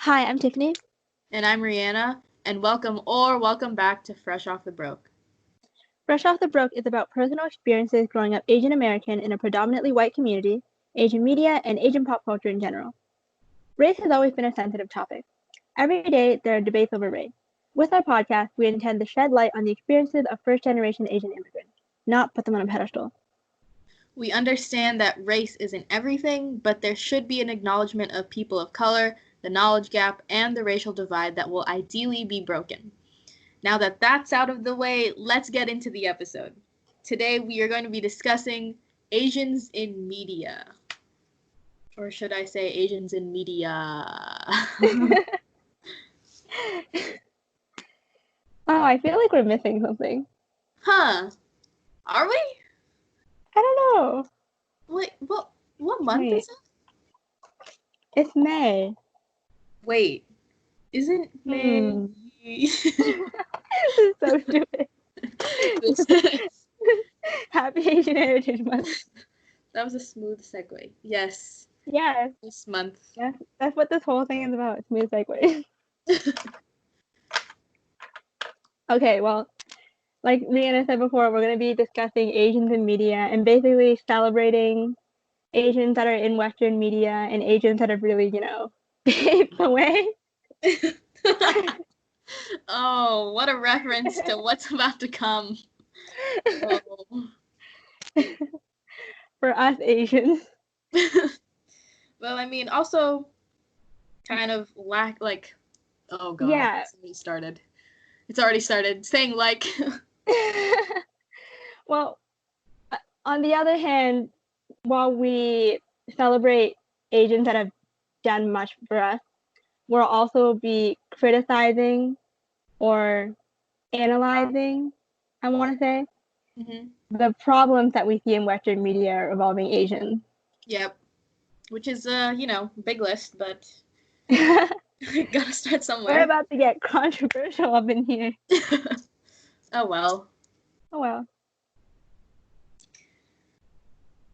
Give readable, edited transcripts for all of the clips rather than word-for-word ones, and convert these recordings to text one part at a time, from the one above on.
Hi, I'm Tiffany. And I'm Rihanna, and welcome back to Fresh Off the Broke. Fresh Off the Broke is about personal experiences growing up Asian American in a predominantly white community, Asian media, and Asian pop culture in general. Race has always been a sensitive topic. Every day, there are debates over race. With our podcast, we intend to shed light on the experiences of first-generation Asian immigrants, not put them on a pedestal. We understand that race isn't everything, but there should be an acknowledgement of people of color, the knowledge gap, and the racial divide that will ideally be broken. Now that that's out of the way, let's get into the episode. Today we are going to be discussing Asians in media. Or should I say Asians in media? Oh, I feel like we're missing something. Huh. Are we? I don't know. Wait, what month is it? It's May. Wait, isn't May? This is so stupid. This is... Happy Asian Heritage Month. That was a smooth segue. Yes. Yes. This month. That's what this whole thing is about. Smooth segue. Okay, well, like Rihanna said before, we're going to be discussing Asians in media and basically celebrating Asians that are in Western media and Asians that have really, paved the way. Oh, what a reference to what's about to come. Oh. For us Asians. Well, I mean, also kind of oh god, yeah. It's already started saying like. Well, on the other hand, while we celebrate Asians that have done much for us, we'll also be criticizing or analyzing, I want to say, the problems that we see in Western media involving Asians. Yep. Which is, big list, but gotta start somewhere. We're about to get controversial up in here. Oh well. Oh well.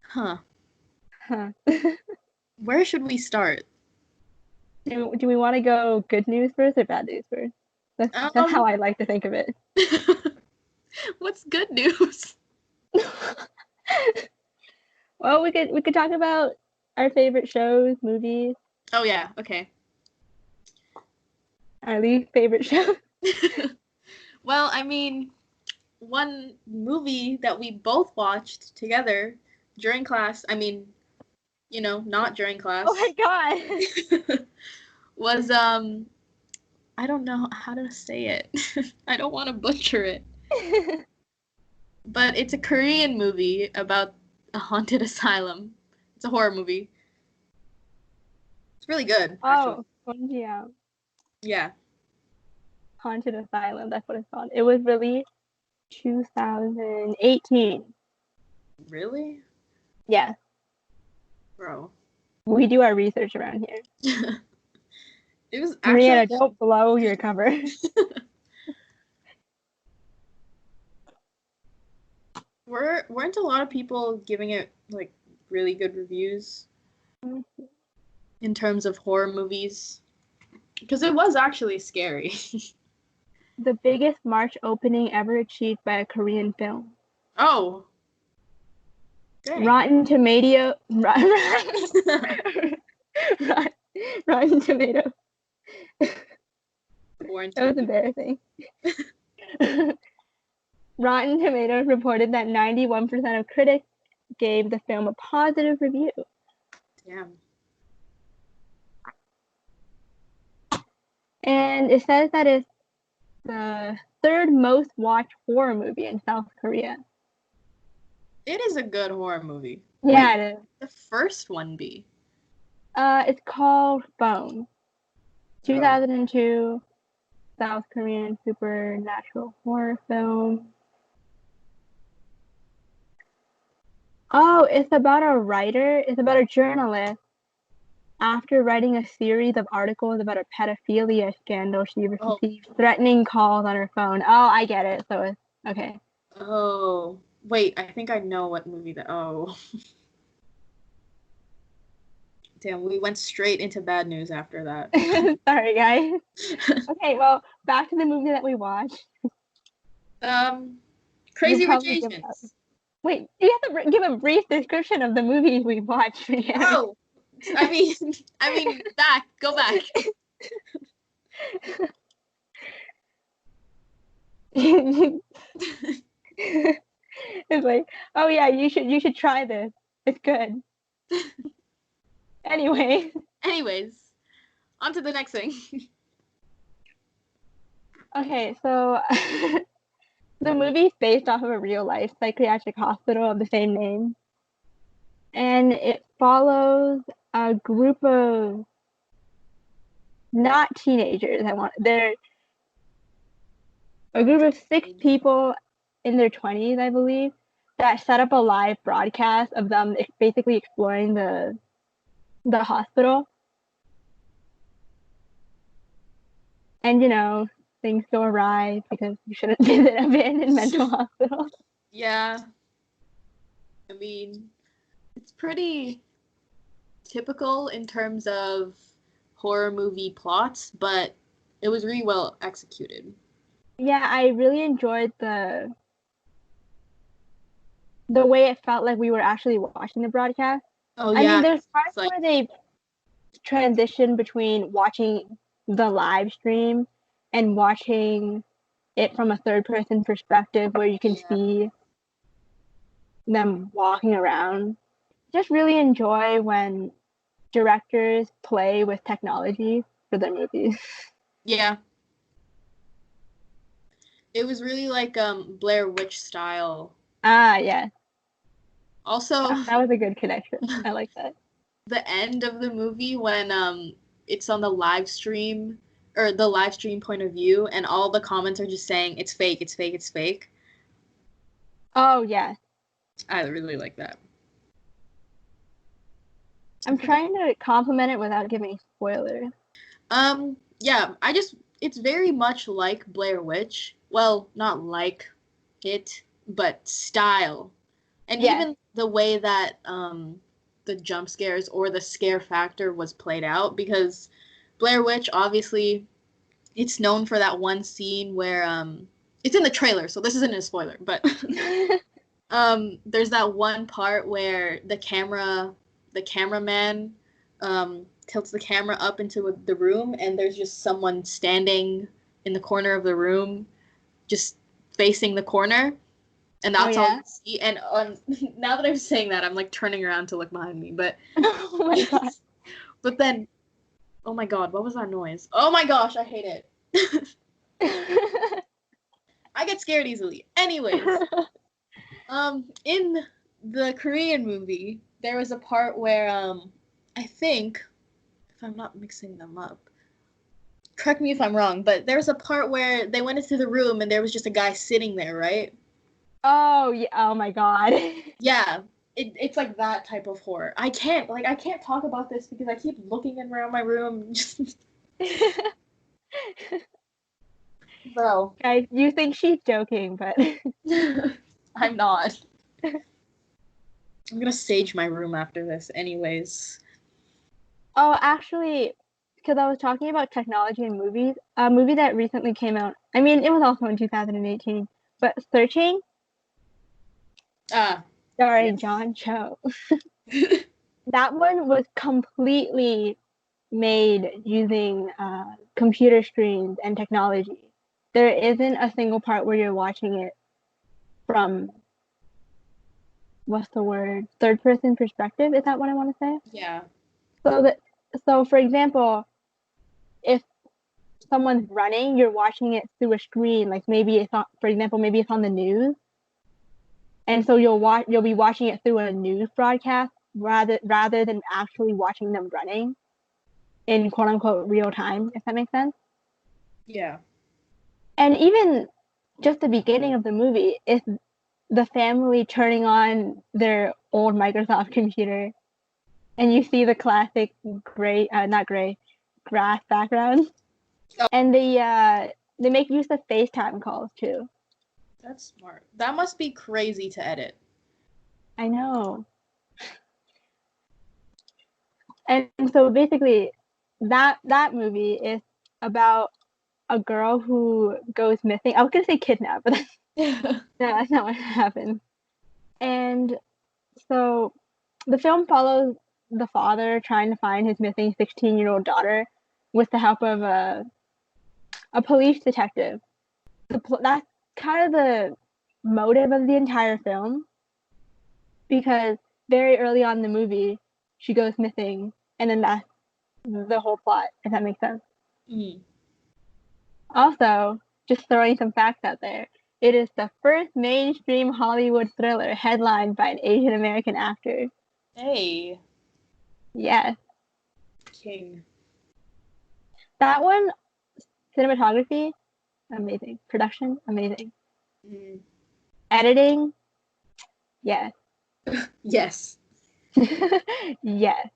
Huh. Where should we start? Do we want to go good news first or bad news first? That's how I like to think of it. What's good news? Well, we could talk about our favorite shows, movies. Oh yeah, okay. Our least favorite show. Well, I mean, one movie that we both watched together during class, I mean, not during class. Oh my god. Was I don't know how to say it. I don't want to butcher it. But it's a Korean movie about a haunted asylum. It's a horror movie. It's really good, actually. Oh, yeah. Yeah. Haunted Asylum, that's what it's called. It was released 2018. Really? Yeah. Bro. We do our research around here. It was actually... Maria, don't blow your cover. Weren't a lot of people giving it, like, really good reviews in terms of horror movies? Because it was actually scary. The biggest March opening ever achieved by a Korean film. Oh. Dang. Rotten Tomato. Rotten Tomato. That was embarrassing. Rotten Tomatoes reported that 91% of critics gave the film a positive review. Damn. And it says that it's the third most watched horror movie in South Korea. It is a good horror movie. Yeah, it is. The first one be? It's called Bone. 2002 South Korean supernatural horror film. Oh, it's about a writer. It's about a journalist. After writing a series of articles about a pedophilia scandal, she received threatening calls on her phone. Oh, I get it. So it's okay. Oh, wait. I think I know what movie that. Oh. Damn, we went straight into bad news after that. Sorry, guys. Okay, well, back to the movie that we watched. You'll Crazy Rich probably give up. Asians. Wait, you have to give a brief description of the movie we watched. Oh, I mean, go back. It's like, oh yeah, you should try this. It's good. Anyway. Anyways, on to the next thing. Okay, so the movie's based off of a real life psychiatric hospital of the same name. And it follows a group of not teenagers. They're a group of 6 people in their 20s, I believe, that set up a live broadcast of them basically exploring the hospital. And things go awry because you shouldn't visit abandoned mental hospitals. Yeah. I mean, it's pretty typical in terms of horror movie plots, but it was really well executed. Yeah, I really enjoyed the way it felt like we were actually watching the broadcast. Oh I yeah. mean, there's parts where they transition between watching the live stream and watching it from a third person perspective where you can see them walking around. Just really enjoy when directors play with technology for their movies. Yeah. It was really like Blair Witch style. Ah, yeah. Also, that was a good connection. I like that. The end of the movie when it's on the live stream or the live stream point of view and all the comments are just saying it's fake, it's fake, it's fake. Oh, yeah. I really like that. I'm trying to compliment it without giving spoilers. Yeah, it's very much like Blair Witch. Well, not like it, but style. And even the way that the jump scares or the scare factor was played out, because Blair Witch, obviously, it's known for that one scene where it's in the trailer, so this isn't a spoiler, but there's that one part where the cameraman tilts the camera up into the room, and there's just someone standing in the corner of the room, just facing the corner, and that's all you see. And now that I'm saying that, I'm like turning around to look behind me, but oh my god. But then, oh my god, what was that noise? Oh my gosh, I hate it. I get scared easily. Anyways, in the Korean movie, there was a part where I think, if I'm not mixing them up, correct me if I'm wrong, but there was a part where they went into the room and there was just a guy sitting there, right? Oh yeah. Oh my god. Yeah. It's like that type of horror. I can't talk about this because I keep looking around my room. Bro. Guys, you think she's joking, but I'm not. I'm gonna sage my room after this anyways. Oh, actually, because I was talking about technology in movies, a movie that recently came out, I mean, it was also in 2018, but Searching, starring John Cho. That one was completely made using computer screens and technology. There isn't a single part where you're watching it from, what's the word, third person perspective. Is that what I want to say? Yeah. So for example, if someone's running, you're watching it through a screen, like maybe it's on, for example, maybe it's on the news, and so you'll be watching it through a news broadcast rather than actually watching them running in quote unquote real time, if that makes sense. Yeah. And even just the beginning of the movie is the family turning on their old Microsoft computer, and you see the classic grass background. Oh. And they make use of FaceTime calls too. That's smart. That must be crazy to edit. I know. And so basically, that movie is about a girl who goes missing. I was gonna say kidnap, but no, that's not what happened. And so the film follows the father trying to find his missing 16-year-old daughter with the help of a police detective. That's kind of the motive of the entire film because very early on in the movie, she goes missing, and then that's the whole plot, if that makes sense. Mm. Also, just throwing some facts out there, it is the first mainstream Hollywood thriller headlined by an Asian American actor. Hey, Yes. king. That one, cinematography, amazing. Production, amazing. Mm. Editing, yes. Yes. Yes.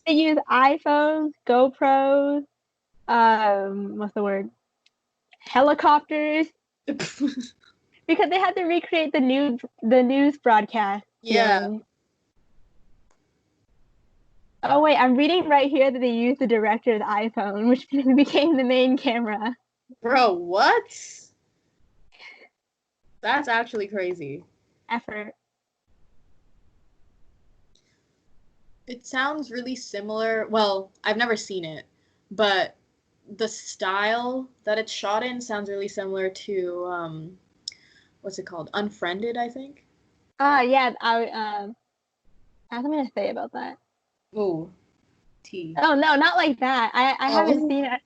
They use iPhones, GoPros, what's the word? Helicopters, because they had to recreate the news broadcast Yeah. feeling. Oh wait, I'm reading right here that they used the director's iPhone, which became the main camera. Bro, what? That's actually crazy. Effort. It sounds really similar. Well, I've never seen it, but the style that it's shot in sounds really similar to what's it called? Unfriended, I think. Yeah, I have something to say about that. Ooh, tea. Oh no, not like that. I haven't Oh. seen it.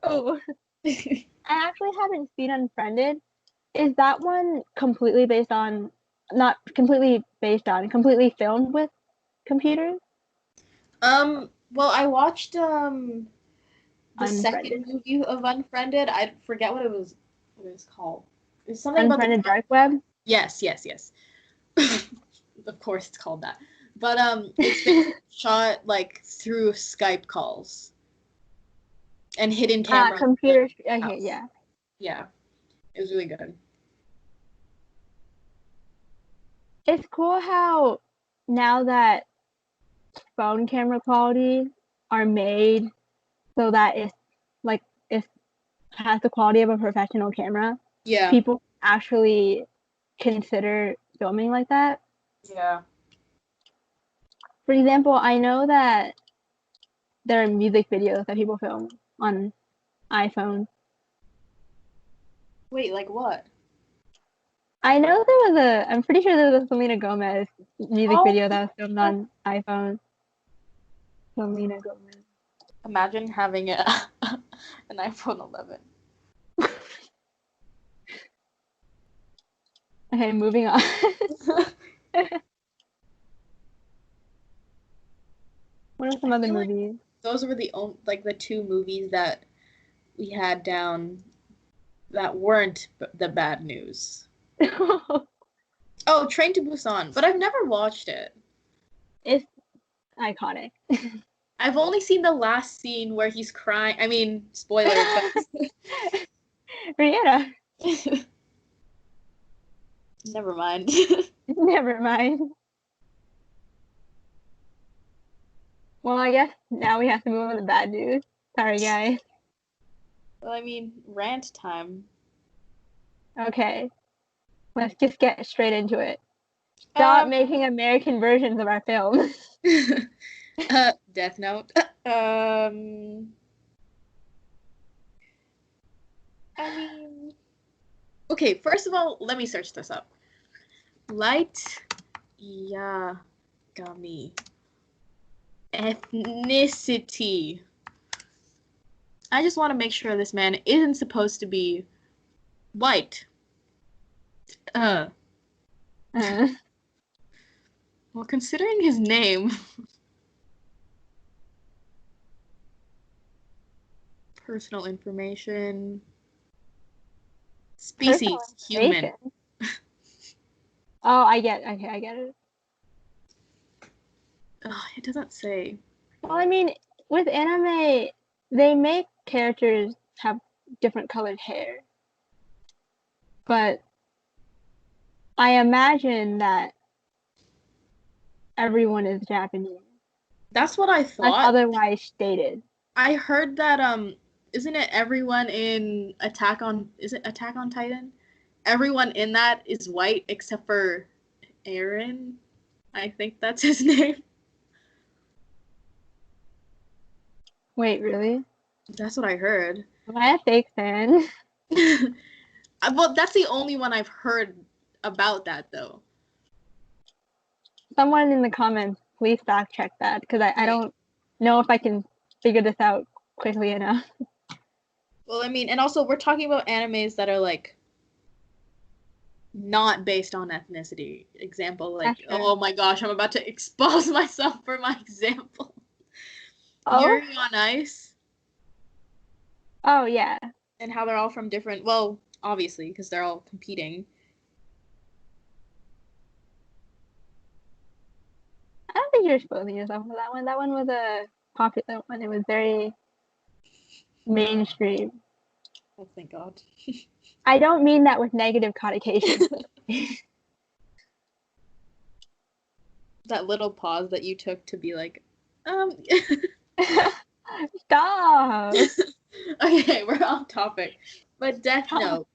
Oh, I actually haven't seen Unfriended. Is that one completely based on, not completely based on, completely filmed with computers? Well, I watched the second Unfriended. movie of Unfriended. I forget what it was called. It's something about the Unfriended Dark Web? Yes, yes, yes. Of course it's called that. But it's been shot like through Skype calls and hidden cameras in Computer. the Okay, house. yeah. Yeah, it was really good. It's cool how now that phone camera quality are made so that it's like it has the quality of a professional camera, Yeah. people actually consider filming like that. Yeah. For example, I know that there are music videos that people film on iPhone. Wait, like what? I know there was I'm pretty sure there was a Selena Gomez music Oh, video that was filmed on iPhone. Selena Gomez. imagine having an iPhone 11. Okay, moving on. What are I some other feel like movies? those were the two movies that we had down that weren't the bad news. Oh, Train to Busan, but I've never watched it. It's iconic. I've only seen the last scene where he's crying. I mean, spoiler, but Rihanna. never mind. Never mind. Well, I guess now we have to move on to bad news. Sorry, guys. Well, I mean, rant time. Okay, let's just get straight into it. Stop Um, making American versions of our films. Death Note. I mean, okay, first of all, let me search this up. Light Yagami. Ethnicity. I just want to make sure this man isn't supposed to be white. Uh, Uh, well, considering his name, personal information, personal species, human. information. Oh, I get. Okay, I get it. Ugh, it doesn't say. Well, I mean, with anime, they make characters have different colored hair, but I imagine that everyone is Japanese. That's what I Unless thought. otherwise stated. I heard that isn't it everyone in Attack on Titan? Everyone in that is white except for Eren. I think that's his name. Wait, really? That's what I heard. Am I a fake fan? Well, that's the only one I've heard about that though. Someone in the comments, please fact check that, because I don't know if I can figure this out quickly enough. Well, I mean, and also we're talking about animes that are like not based on ethnicity. Example, like, oh my gosh, I'm about to expose myself for my example. Oh? Yuri on Ice. Oh, yeah. And how they're all from different, well, obviously, because they're all competing. I don't think you're exposing yourself for that one. That one was a popular one. It was very mainstream. Oh, thank God. I don't mean that with negative connotation. That little pause that you took to be like, Stop! Okay, we're off topic. But Death Note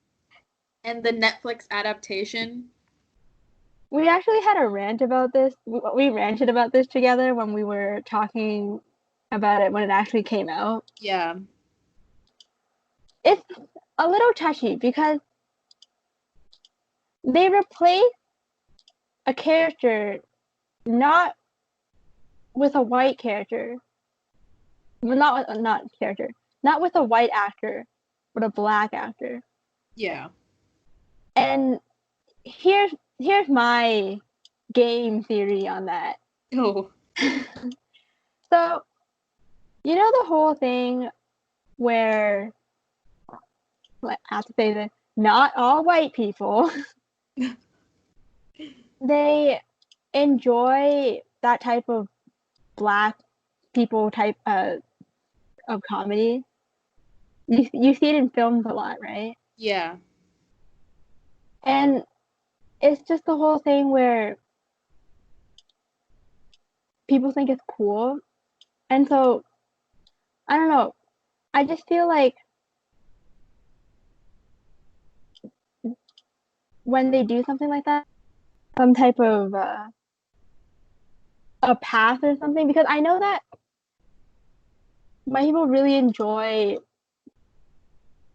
and the Netflix adaptation. We actually had a rant about this. We ranted about this together when we were talking about it when it actually came out. Yeah. It's a little touchy because they replaced a character not with a white character. Well, not with a white actor, but a black actor. Yeah. And here's my game theory on that. Oh. So, you know the whole thing where I have to say that not all white people they enjoy that type of black people type of comedy. You see it in films a lot, right? Yeah. And it's just the whole thing where people think it's cool. And so I don't know. I just feel like when they do something like that, some type of a path or something, because I know that my people really enjoy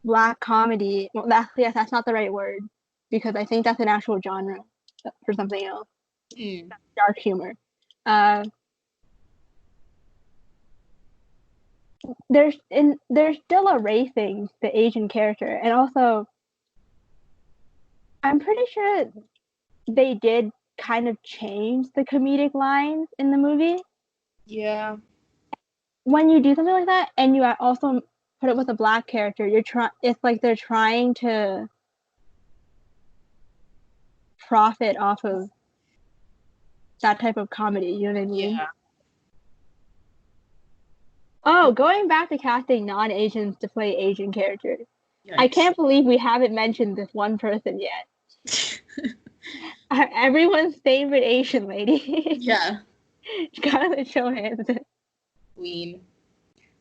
black comedy. Well, that's not the right word because I think that's an actual genre for something else. Dark humor. There's still erasing the Asian character, and also I'm pretty sure they did kind of change the comedic lines in the movie. Yeah. When you do something like that, and you also put it with a black character, it's like they're trying to profit off of that type of comedy. You know what I mean? Yeah. Oh, going back to casting non-Asians to play Asian characters. Yikes. I can't believe we haven't mentioned this one person yet. Everyone's favorite Asian lady. Yeah. Scarlett Johansson. Queen.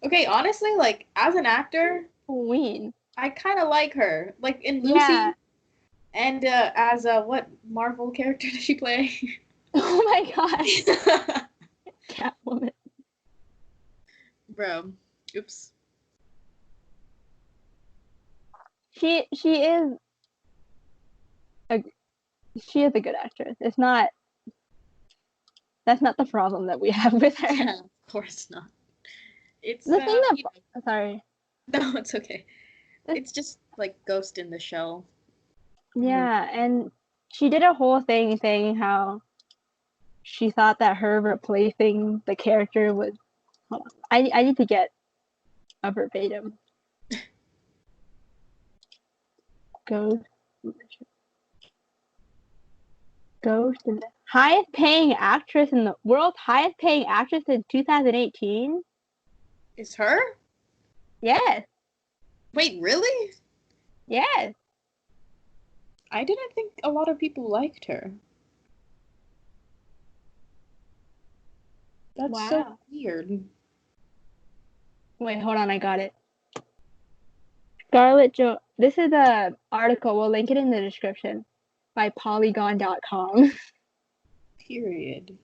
Okay, honestly, like, as an actor, Queen. I kind of like her. Like, in Lucy, Yeah. and as what Marvel character does she play? Oh my god. Catwoman. Bro. Oops. She is a good actress. That's not the problem that we have with her. Yeah, of course not. It's the thing that sorry. No, it's okay. It's just like Ghost in the Shell. Yeah, and she did a whole thing saying how she thought that her replacing the character was. Hold on. I need to get a verbatim. Ghost in the highest paying actress in the world's highest paying actress in 2018. Is her? Yes. Wait, really? Yes. I didn't think a lot of people liked her. That's so weird. Wait, hold on, I got it. This is a article, we'll link it in the description, by Polygon.com. Period.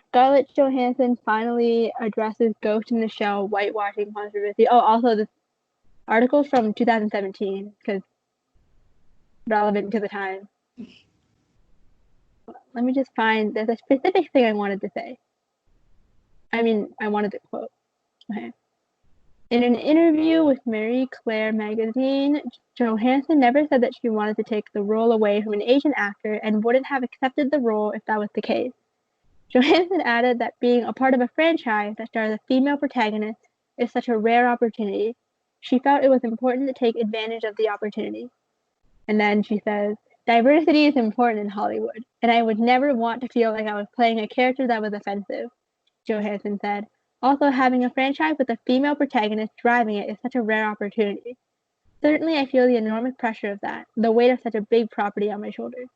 Scarlett Johansson finally addresses Ghost in the Shell whitewashing controversy. Oh, also this article's from 2017 because relevant to the time. Let me just find. There's a specific thing I wanted to say. I wanted to quote. Okay. In an interview with Marie Claire magazine, Johansson never said that she wanted to take the role away from an Asian actor and wouldn't have accepted the role if that was the case. Johansson added that being a part of a franchise that stars a female protagonist is such a rare opportunity. She felt it was important to take advantage of the opportunity. And then she says, diversity is important in Hollywood, and I would never want to feel like I was playing a character that was offensive, Johansson said. Also, having a franchise with a female protagonist driving it is such a rare opportunity. Certainly, I feel the enormous pressure of that, the weight of such a big property on my shoulders.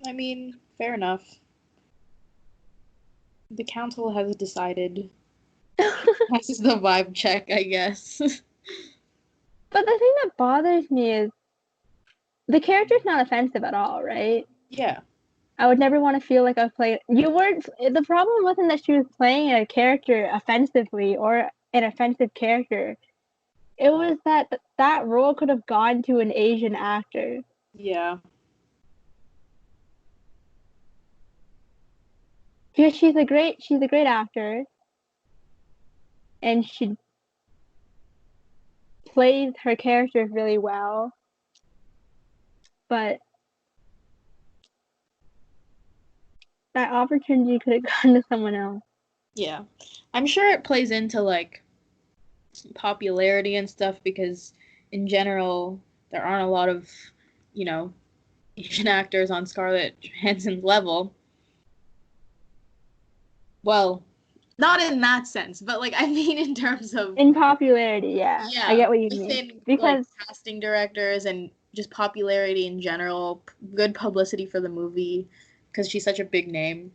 I mean, fair enough. The council has decided. This is the vibe check, I guess. But the thing that bothers me is the character's not offensive at all, right? Yeah. I would never want to feel like I was playing. You weren't. The problem wasn't that she was playing a character offensively or an offensive character. It was that that role could have gone to an Asian actor. Yeah. Because she's a great actor, and she plays her character really well. But that opportunity could have gone to someone else. Yeah. I'm sure it plays into like popularity and stuff because in general there aren't a lot of, Asian actors on Scarlett Johansson's level. Well, not in that sense, but like I mean in terms of in popularity, yeah. I get what you mean. Because like casting directors and just popularity in general, good publicity for the movie because she's such a big name.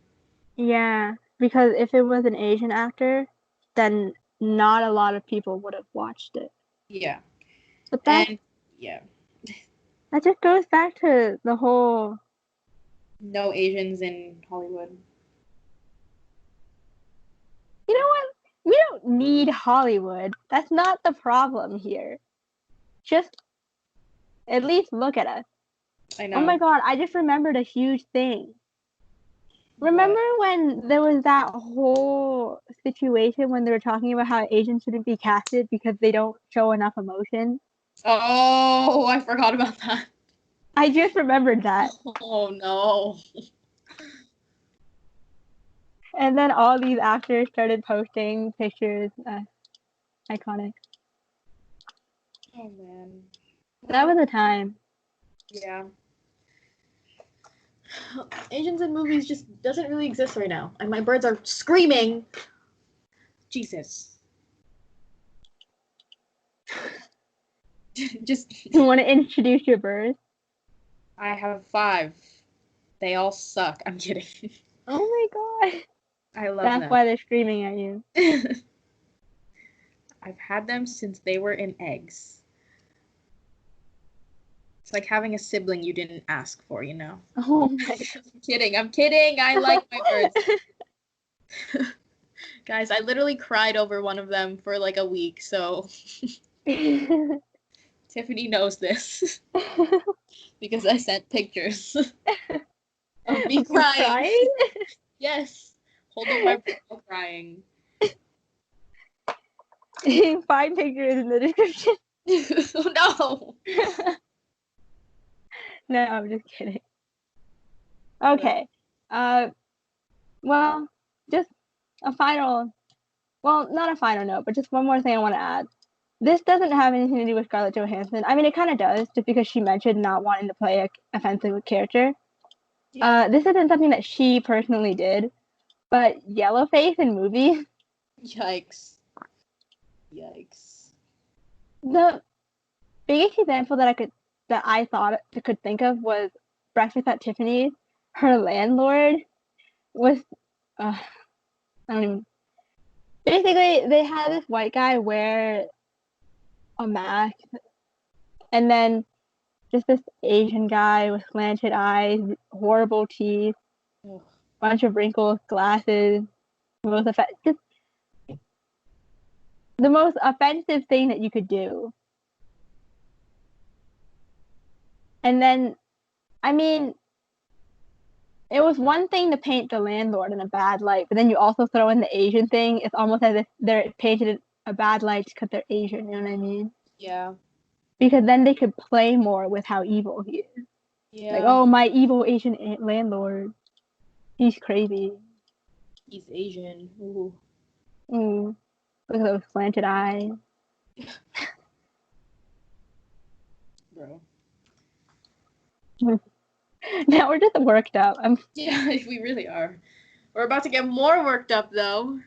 Yeah, because if it was an Asian actor, then not a lot of people would have watched it. Yeah. But that just goes back to the whole no Asians in Hollywood. You know what? We don't need Hollywood. That's not the problem here. Just at least look at us. I know. Oh my god, I just remembered a huge thing. Remember when there was that whole situation when they were talking about how Asians shouldn't be casted because they don't show enough emotion? Oh, I forgot about that. I just remembered that. Oh no. And then all these actors started posting pictures. Iconic. Oh man. That was a time. Yeah. Asians in movies just doesn't really exist right now. And my birds are screaming. Jesus. Just You want to introduce your birds? I have 5. They all suck. I'm kidding. Oh my god. I love them. That's why they're screaming at you. I've had them since they were in eggs. It's like having a sibling you didn't ask for, you know? Oh my god. I'm kidding. I like my birds. Guys, I literally cried over one of them for like a week, so Tiffany knows this. Because I sent pictures of me crying. Yes. Holding my breath while crying. Find pictures in the description. No. No, I'm just kidding. Okay. Well, just a final, well, not a final note, but just one more thing I want to add. This doesn't have anything to do with Scarlett Johansson. I mean, it kind of does, just because she mentioned not wanting to play a offensive character. Yeah. This isn't something that she personally did, but yellowface in movies. Yikes. The biggest example that I thought I could think of was Breakfast at Tiffany's. Her landlord was I don't even. Basically, they had this white guy wear a mask, and then just this Asian guy with slanted eyes, horrible teeth, Ugh. bunch of wrinkles, glasses, just the most offensive thing that you could do. And then, I mean, it was one thing to paint the landlord in a bad light, but then you also throw in the Asian thing. It's almost as if they're painted in a bad light because they're Asian, you know what I mean? Yeah. Because then they could play more with how evil he is. Like, Yeah. oh, my evil Asian landlord. He's crazy. He's Asian. Ooh. Look at those slanted eyes. Bro. Now we're just worked up. Yeah, we really are. We're about to get more worked up, though.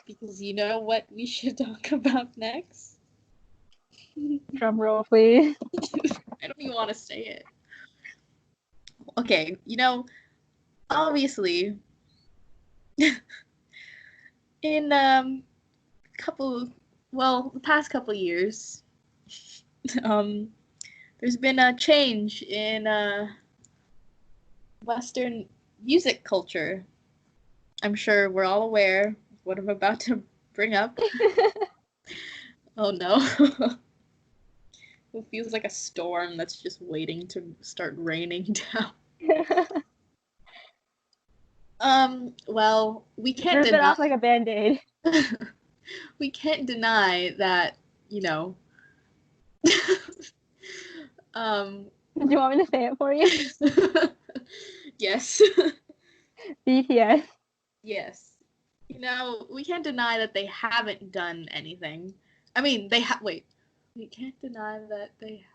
Because you know what we should talk about next? Drum roll, please. I don't even want to say it. Okay, obviously, in the past couple years, there's been a change in Western music culture. I'm sure we're all aware of what I'm about to bring up. Oh no. It feels like a storm that's just waiting to start raining down. Well, we can't Rip it off like a band-aid. we can't deny that, um Do you want me to say it for you? yes. BTS. Yes. We can't deny that they haven't done anything. I mean, wait. We can't deny that they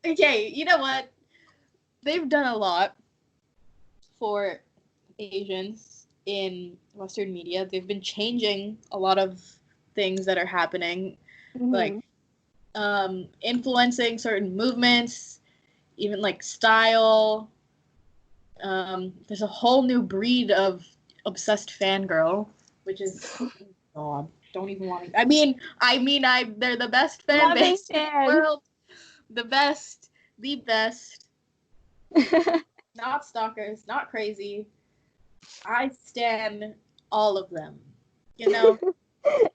Okay, you know what? They've done a lot for Asians in Western media. They've been changing a lot of things that are happening, like influencing certain movements, even like style. There's a whole new breed of obsessed fangirl, which is God. Don't even want to. They're the best fan base in the world. The best. Not stalkers, not crazy. I stan all of them.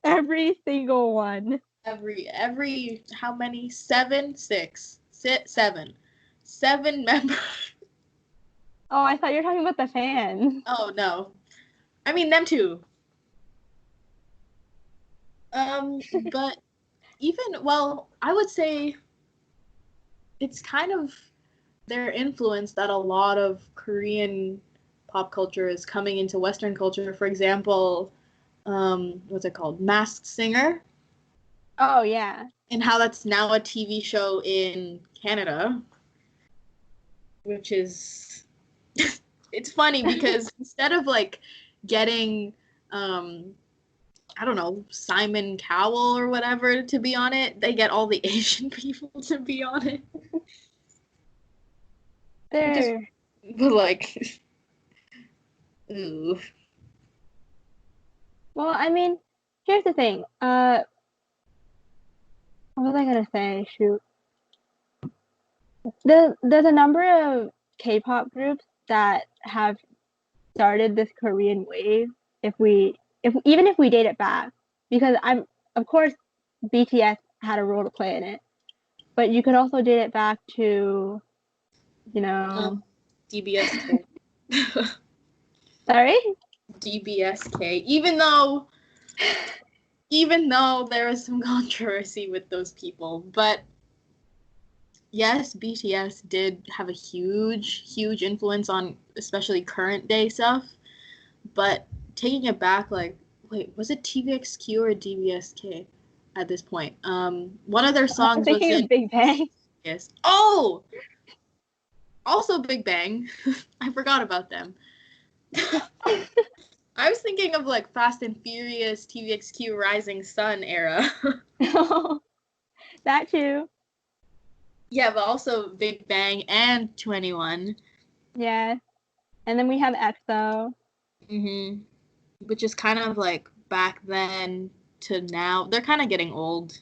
Every single one. Every how many? 7, 6, 7. 7 members. Oh, I thought you were talking about the fans. Oh no. I mean them too. But I would say it's kind of their influence that a lot of Korean pop culture is coming into Western culture. For example, what's it called? Masked Singer. Oh, yeah. And how that's now a TV show in Canada, which is it's funny because instead of like getting I don't know, Simon Cowell or whatever to be on it, they get all the Asian people to be on it. They're like ooh. Well, I mean, here's the thing. What was I gonna say? Shoot. There's a number of K-pop groups that have started this Korean wave. Even if we date it back, because of course BTS had a role to play in it, but you could also date it back to, DBSK. Sorry? DBSK. Even though there is some controversy with those people, but yes, BTS did have a huge influence on especially current day stuff. But taking it back, like, wait, was it TVXQ or DBSK at this point? One of their songs was in Big Bang. Yes. Oh, also Big Bang. I forgot about them. I was thinking of like Fast and Furious, TVXQ, Rising Sun era. That too. Yeah, but also Big Bang and 21. Yeah. And then we have EXO. Mhm. Which is kind of like back then to now. They're kind of getting old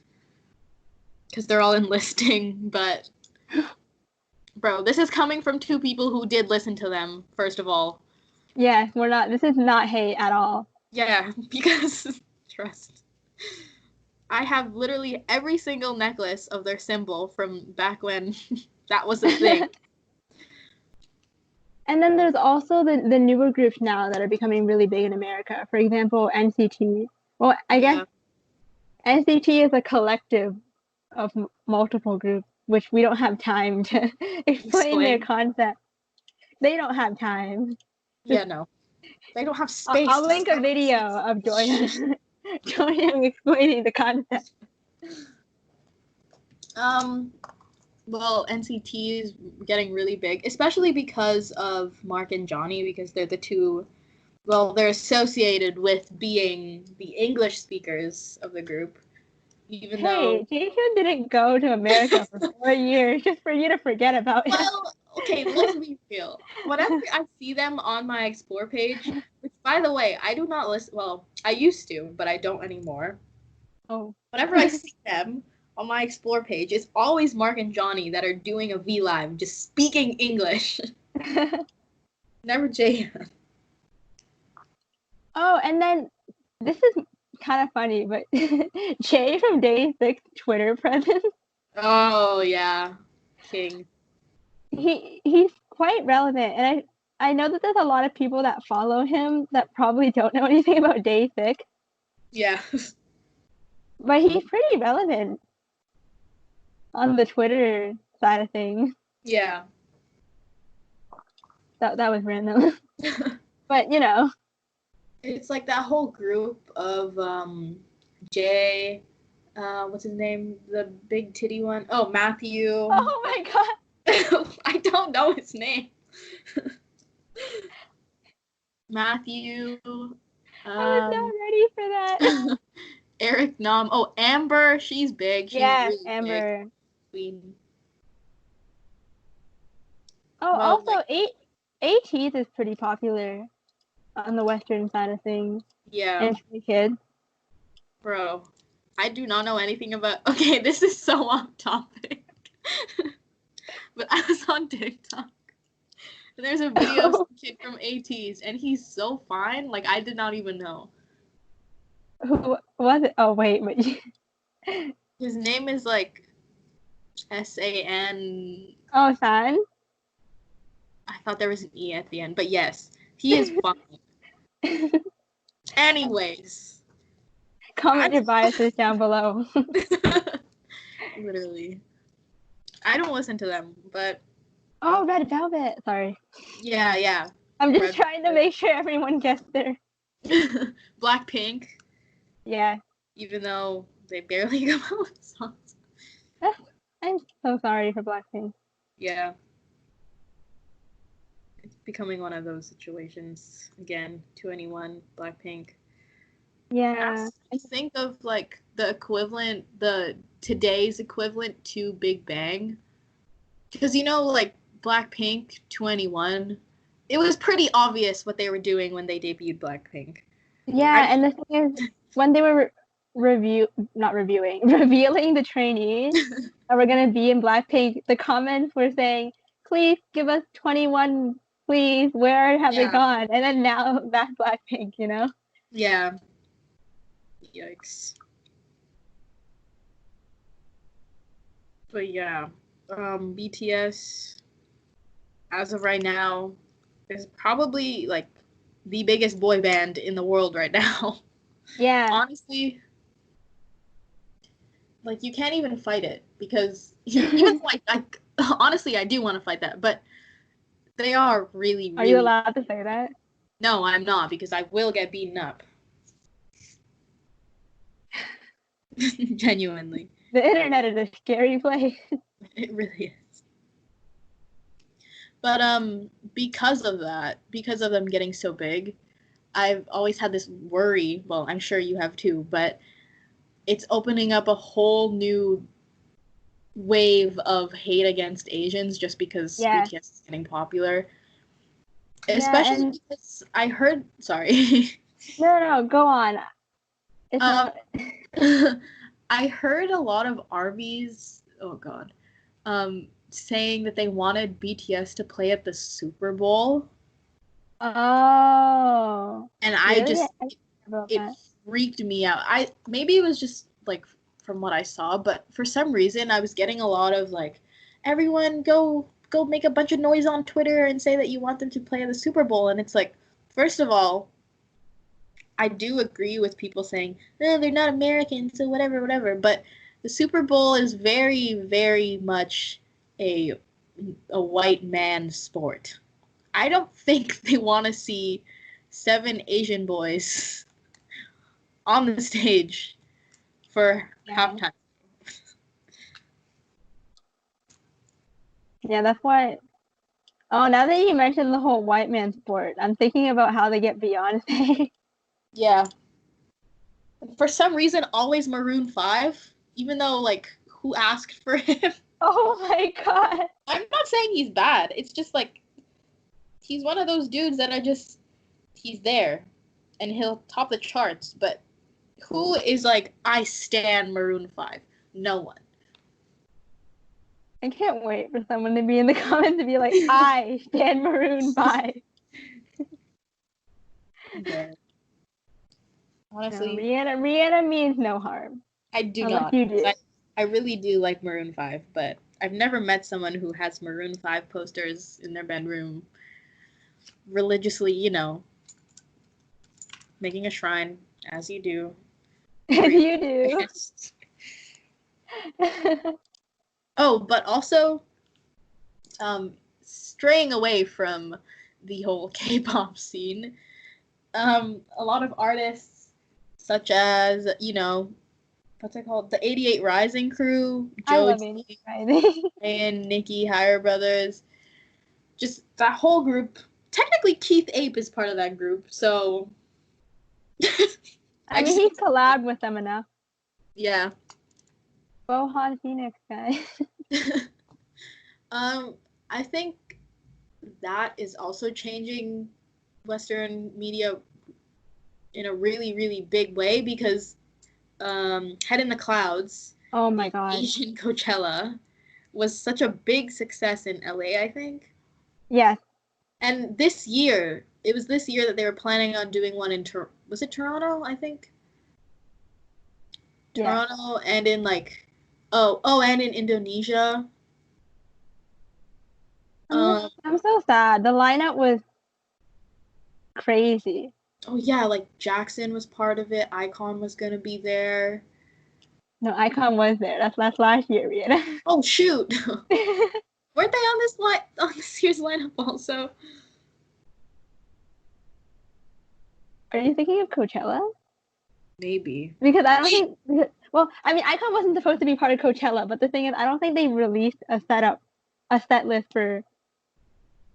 because they're all enlisting, but bro, this is coming from two people who did listen to them, first of all. Yes, we're not. This is not hate at all. Yeah, because trust. I have literally every single necklace of their symbol from back when that was a thing. And then there's also the newer groups now that are becoming really big in America. For example, NCT. Well, I guess Yeah. NCT is a collective of multiple groups, which we don't have time to explain their Explain. concept. They don't have time. Yeah, no. They don't have I'll, space I'll to link a spend. video of Jordan Jordan explaining the concept. Um, well, NCT is getting really big, especially because of Mark and Johnny, because they're the two, well, they're associated with being the English speakers of the group, even though, Hey, Jason didn't go to America for 4 years just for you to forget about him. well, okay, let's be real. Whenever I see them on my Explore page, which, by the way, I do not listen, well, I used to, but I don't anymore. Oh. Whenever I see them on my Explore page, it's always Mark and Johnny that are doing a V Live, just speaking English. Never Jahan. Oh, and then this is kind of funny, but Jay from Day 6 Twitter presence, Oh, yeah. King. he's quite relevant. And I know that there's a lot of people that follow him that probably don't know anything about Day 6, Yeah. but he's pretty relevant on the Twitter side of things. Yeah. That was random. But, you know. It's like that whole group of Jay, what's his name? The big titty one. Oh, Matthew. Oh my god. I don't know his name. Matthew. I was Um, not ready for that. Eric Nam. Oh, Amber. She's big. She's Yes, really big. Amber. Queen. Oh, Well, also, like, ATEEZ is pretty popular on the Western side of things. yeah, And Stray Kids. bro. I do not know anything about. Okay, this is so off topic. But I was on TikTok. And there's a video of some kid from ATEEZ, and he's so fine. Like, I did not even know. Who was it? Oh, wait. His name is like San. Oh, San? I thought there was an E at the end, but yes, he is fine. Anyways, Comment your biases down below. literally, I don't listen to them, but Oh, Red Velvet. Sorry. yeah. I'm just Red trying to make sure everyone gets there. Blackpink, Yeah. even though they barely come out with songs. I'm so sorry for Blackpink. Yeah. It's becoming one of those situations again. 2NE1, Blackpink. Yeah. I think of like the equivalent, the today's equivalent to Big Bang, because like Blackpink, 2NE1, it was pretty obvious what they were doing when they debuted Blackpink. Yeah, and the thing is, when they were revealing the trainees that were gonna be in Blackpink, the comments were saying, "Please give us 2NE1, please. Where have they gone?" And then now that's Blackpink, you know? Yeah. Yikes. But yeah, BTS, as of right now, is probably like the biggest boy band in the world right now. Yeah. Honestly, like you can't even fight it because even like honestly, I do want to fight that, but they are really, Are you really. allowed to say that? No, I'm not because I will get beaten up. Genuinely. The internet is a scary place. It really is. But because of that, because of them getting so big, I've always had this worry. Well, I'm sure you have too, but it's opening up a whole new wave of hate against Asians just because BTS is getting popular. Yeah, Especially and because I heard, sorry. no, go on. It's um not. I heard a lot of armies, oh god, saying that they wanted BTS to play at the Super Bowl, Oh, and I really? I just didn't hear about it that. freaked me out. I maybe it was just like from what I saw, but for some reason I was getting a lot of like, everyone go make a bunch of noise on Twitter and say that you want them to play at the Super Bowl, and it's like, first of all, I do agree with people saying, oh, they're not American, so whatever, whatever. But the Super Bowl is very, very much a white man sport. I don't think they want to see 7 Asian boys on the stage for Yeah. halftime. Yeah, that's why. Oh, now that you mentioned the whole white man sport, I'm thinking about how they get Beyonce. Yeah. For some reason, always Maroon 5, even though, like, who asked for him? Oh my god. I'm not saying he's bad. It's just like, he's one of those dudes that are just, he's there and he'll top the charts, but who is like, I stand Maroon 5? No one. I can't wait for someone to be in the comments to be like, I stand Maroon 5. Yeah. No, Honestly, Rihanna means no harm. I do Unless not. you 'Cause do. I really do like Maroon 5, but I've never met someone who has Maroon 5 posters in their bedroom religiously, making a shrine, as you do. As Praying. you do. Oh, but also, straying away from the whole K-pop scene, a lot of artists, such as, what's it called? The 88 Rising crew, I love Amy Joji, Rising. and Nicki, Higher Brothers, just that whole group. Technically, Keith Ape is part of that group, so I I mean, just, he's collabed with them enough. yeah. Bohan Phoenix guy. um, I think that is also changing Western media in a really, really big way because Head in the Clouds, Oh my the god. Asian Coachella, was such a big success in LA, I think. Yes. And it was this year that they were planning on doing one in was it Toronto, I think? Yes. Toronto and in like and in Indonesia. Um I'm so sad. The lineup was crazy. oh yeah, like Jackson was part of it, Icon was gonna be there. No, Icon was there. That's last year, Rihanna. Oh shoot. Weren't they on this year's lineup also? Are you thinking of Coachella? Maybe. Because I don't think. Well, I mean, Icon wasn't supposed to be part of Coachella, but the thing is, I don't think they released a set list for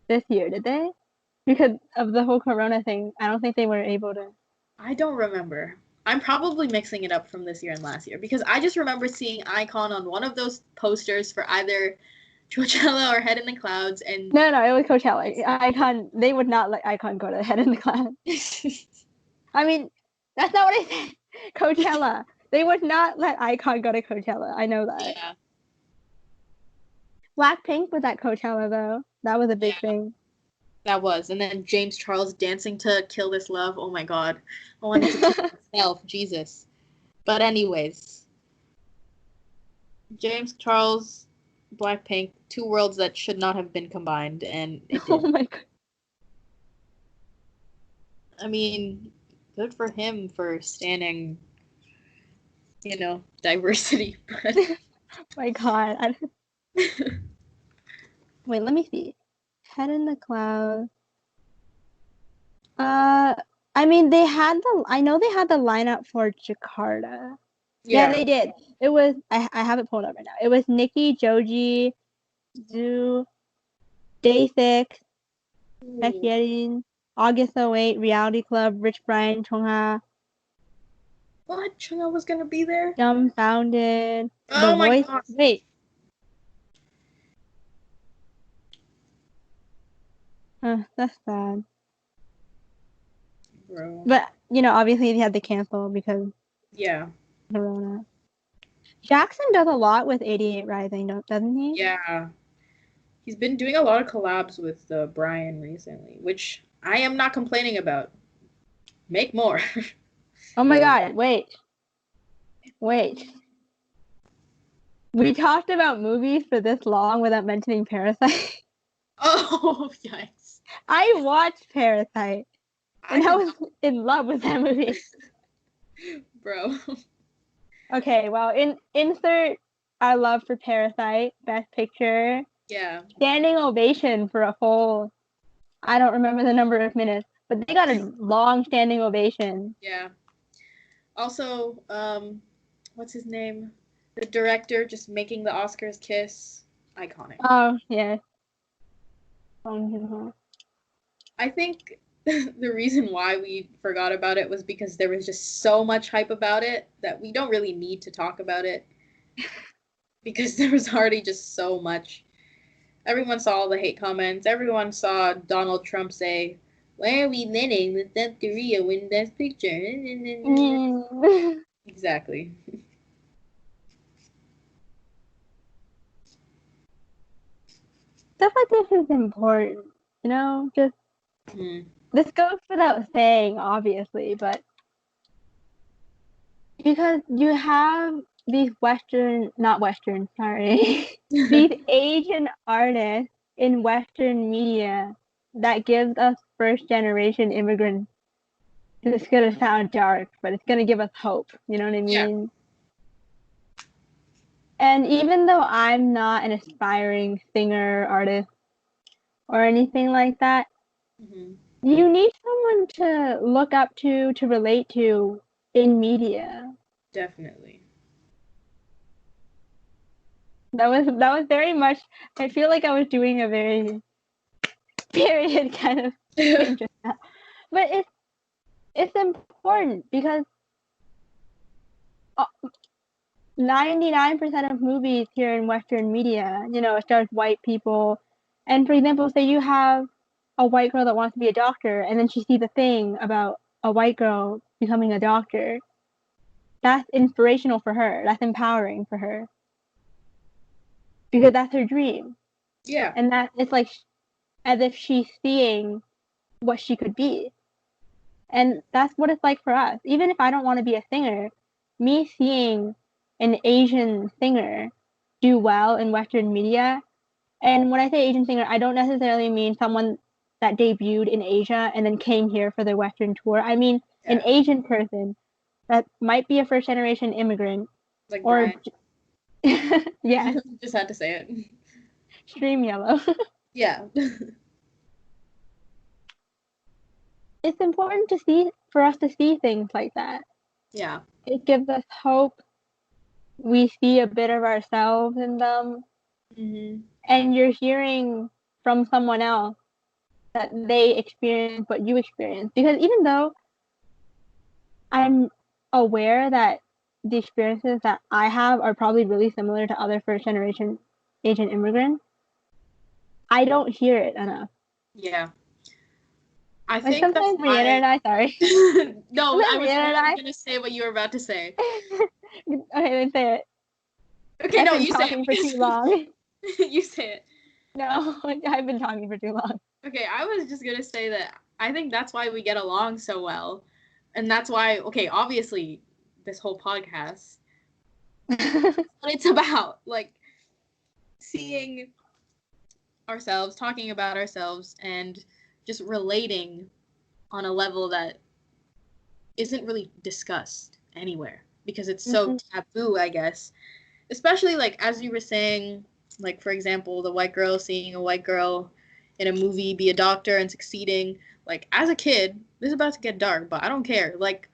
this year, did they? Because of the whole Corona thing, I don't think they were able to. I don't remember. I'm probably mixing it up from this year and last year because I just remember seeing Icon on one of those posters for either Coachella or Head in the Clouds, and No, it was Coachella. Icon, they would not let Icon go to Head in the Cloud. I mean, that's not what I said. Coachella. They would not let Icon go to Coachella. I know that. yeah, Blackpink was at Coachella though. That was a big yeah, thing. that was. And then James Charles dancing to Kill This Love. Oh my god. I wanted to kill myself. Jesus. But anyways, James Charles, Blackpink, two worlds that should not have been combined, and it Oh did. my god. I mean, good for him for standing, diversity. But My god. Wait, let me see. Head in the Cloud. Uh, I mean, I know they had the lineup for Jakarta. Yeah, yeah. they did. It was, I have it pulled up right now. It was Nicki, Joji, Zoo, Day 6, Ooh. Baekhyun, August '08, Reality Club, Rich Brian, Chungha, What? Chunga was gonna be there? Dumbfounded, The Oh my Voice. god. Wait, That's sad. Bro. But, obviously they had to cancel because Yeah. Corona. Jackson does a lot with 88 Rising, doesn't he? Yeah. He's been doing a lot of collabs with Brian recently, which I am not complaining about. Make more. Oh my god, wait. We talked about movies for this long without mentioning Parasite. Oh, yikes. I watched Parasite, I and I did was in love with that movie. Bro. Okay, well, insert our love for Parasite, Best Picture, Yeah. standing ovation for a full, I don't remember the number of minutes, but they got a long standing ovation. Yeah. Also, what's his name? The director just making the Oscars kiss. Iconic. Oh, yeah. I think the reason why we forgot about it was because there was just so much hype about it that we don't really need to talk about it because there was already just so much. Everyone saw all the hate comments. Everyone saw Donald Trump say, "Why are we letting the South Korea win Best Picture?" Exactly. Stuff like this is important, just this goes without saying, obviously, but because you have these these Asian artists in Western media that gives us first generation immigrants. It's gonna sound dark, but it's gonna give us hope. You know what I mean? Yeah. And even though I'm not an aspiring singer, artist, or anything like that, you need someone to look up to relate to in media. Definitely. That was very much. I feel like I was doing a very period kind of thing just now, but it's important because 99% of movies here in Western media, it stars white people, and for example, say you have a white girl that wants to be a doctor, and then she sees a thing about a white girl becoming a doctor. That's inspirational for her. That's empowering for her because that's her dream. Yeah. And that it's like as if she's seeing what she could be. And that's what it's like for us. Even if I don't want to be a singer, me seeing an Asian singer do well in Western media, and when I say Asian singer, I don't necessarily mean someone that debuted in Asia and then came here for their Western tour. I mean an Asian person that might be a first generation immigrant. Like or Brian. Yeah. Just had to say it. Stream yellow. Yeah. It's important for us to see things like that. Yeah. It gives us hope. We see a bit of ourselves in them. And you're hearing from someone else that they experience what you experience. Because even though I'm aware that the experiences that I have are probably really similar to other first generation Asian immigrants, I don't hear it enough. Yeah. I Like think that's sometimes why. Rihanna and I, sorry. No, I was Rihanna and I. going to say what you were about to say. Okay, then say it. Okay, I've no, been you say talking for too it. long. You say it. No, I've been talking for too long. Okay, I was just going to say that I think that's why we get along so well. And that's why, okay, obviously, this whole podcast, what it's about. Like, seeing ourselves, talking about ourselves, and just relating on a level that isn't really discussed anywhere because it's so taboo, I guess. Especially like as you were saying, like for example, the white girl seeing a white girl in a movie be a doctor and succeeding. Like as a kid, this is about to get dark, but I don't care. Like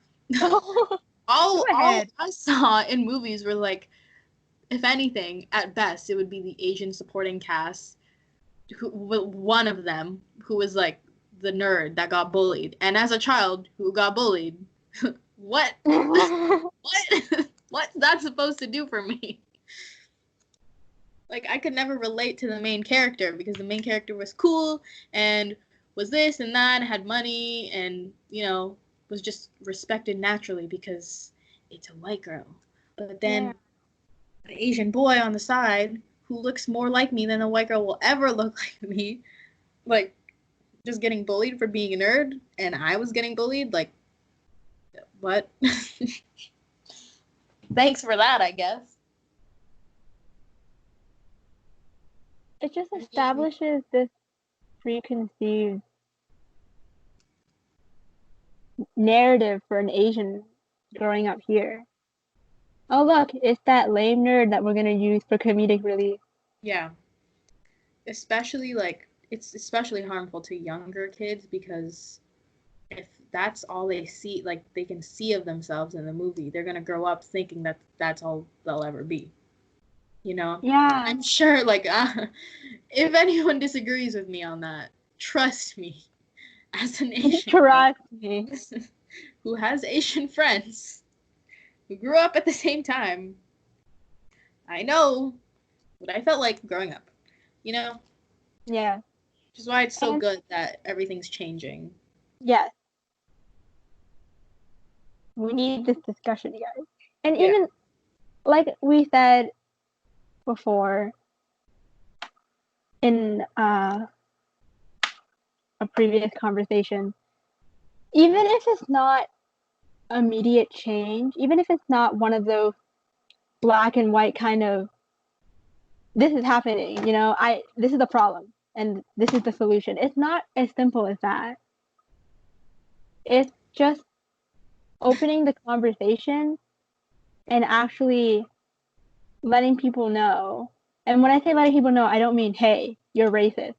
all I saw in movies were like, if anything, at best, it would be the Asian supporting cast. One of them who was like the nerd that got bullied, and as a child who got bullied, what what's that supposed to do for me? Like I could never relate to the main character because the main character was cool and was this and that, had money, and, was just respected naturally because it's a white girl. But then an Asian boy on the side who looks more like me than a white girl will ever look like me, like, just getting bullied for being a nerd, and I was getting bullied, like, what? Thanks for that, I guess. It just establishes this preconceived narrative for an Asian growing up here. Oh, look, it's that lame nerd that we're going to use for comedic relief. Yeah. Especially, like, it's especially harmful to younger kids because if that's all they see, like, they can see of themselves in the movie, they're going to grow up thinking that that's all they'll ever be. Yeah. I'm sure, like, if anyone disagrees with me on that, trust me, as an Asian Trust me. who has Asian friends who grew up at the same time, I know what I felt like growing up, Yeah. Which is why it's so good that everything's changing. Yes. We need this discussion, guys. And even, like we said before in a previous conversation, even if it's not immediate change, even if it's not one of those black and white kind of, this is happening, this is the problem and this is the solution. It's not as simple as that. It's just opening the conversation and actually letting people know. And when I say letting people know, I don't mean, hey, you're racist.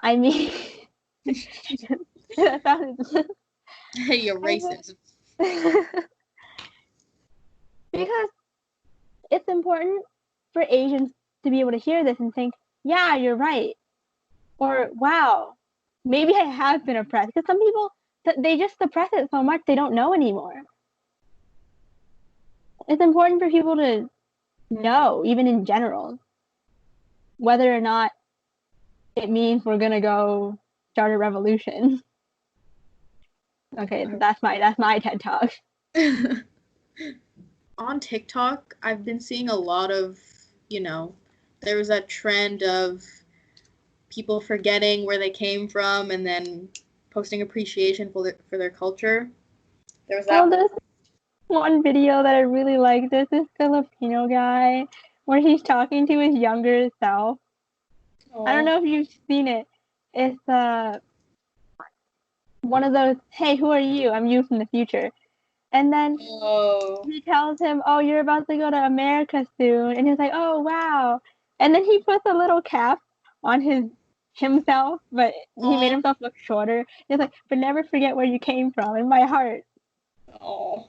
I mean, that sounds... Hey, you're racist. Because it's important for Asians to be able to hear this and think, yeah, you're right. Or, wow, maybe I have been oppressed. Because some people, they just suppress it so much they don't know anymore. It's important for people to know, even in general, whether or not it means we're gonna go start a revolution. Okay, that's my TED Talk. On TikTok, I've been seeing a lot of, there was that trend of people forgetting where they came from and then posting appreciation for their culture. There was that. Oh, there's one video that I really like. There's this Filipino guy where he's talking to his younger self. I don't know if you've seen it. It's one of those, hey, who are you? I'm you from the future. And then he tells him, oh, you're about to go to America soon. And he's like, oh, wow. And then he puts a little cap on himself, but he made himself look shorter. He's like, but never forget where you came from, in my heart. Oh.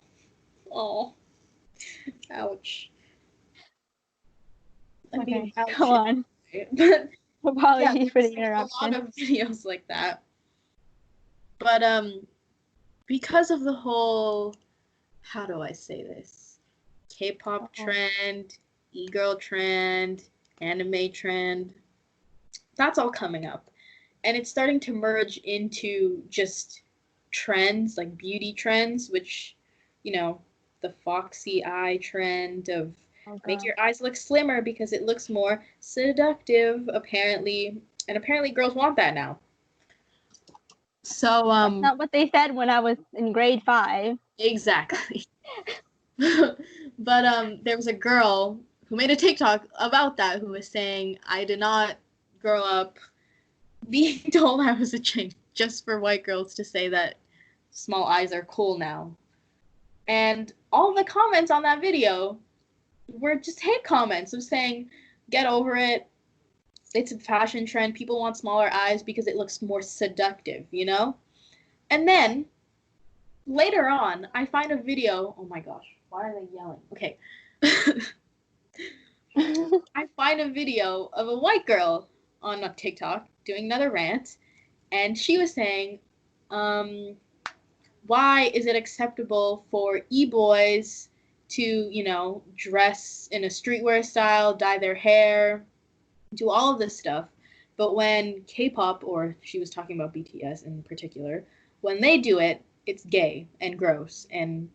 Ouch. Okay, go on. But apologies for the interruption. A lot of videos like that. But because of the whole, how do I say this? K-pop trend, e-girl trend, anime trend. That's all coming up. And it's starting to merge into just trends, like beauty trends, which, the foxy eye trend of make your eyes look slimmer because it looks more seductive, apparently. And apparently girls want that now. So, That's not what they said when I was in grade 5. Exactly. But there was a girl who made a TikTok about that who was saying, I did not grow up being told I was a chink just for white girls to say that small eyes are cool now. And all the comments on that video were just hate comments of saying, get over it. It's a fashion trend. People want smaller eyes because it looks more seductive, And then later on, I find a video. Oh my gosh, why are they yelling? Okay. I find a video of a white girl on TikTok doing another rant, and she was saying, why is it acceptable for e-boys to, dress in a streetwear style, dye their hair, do all of this stuff, But when K-pop, or she was talking about BTS in particular, when they do it, it's gay and gross, and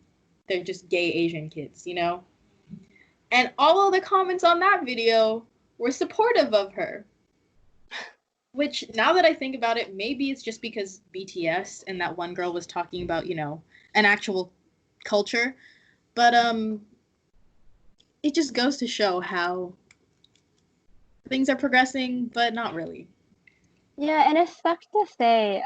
they're just gay Asian kids, you know? And all of the comments on that video were supportive of her. Which, now that I think about it, maybe it's just because BTS and that one girl was talking about, you know, an actual culture. But it just goes to show how things are progressing, but not really. Yeah, and it sucks to say.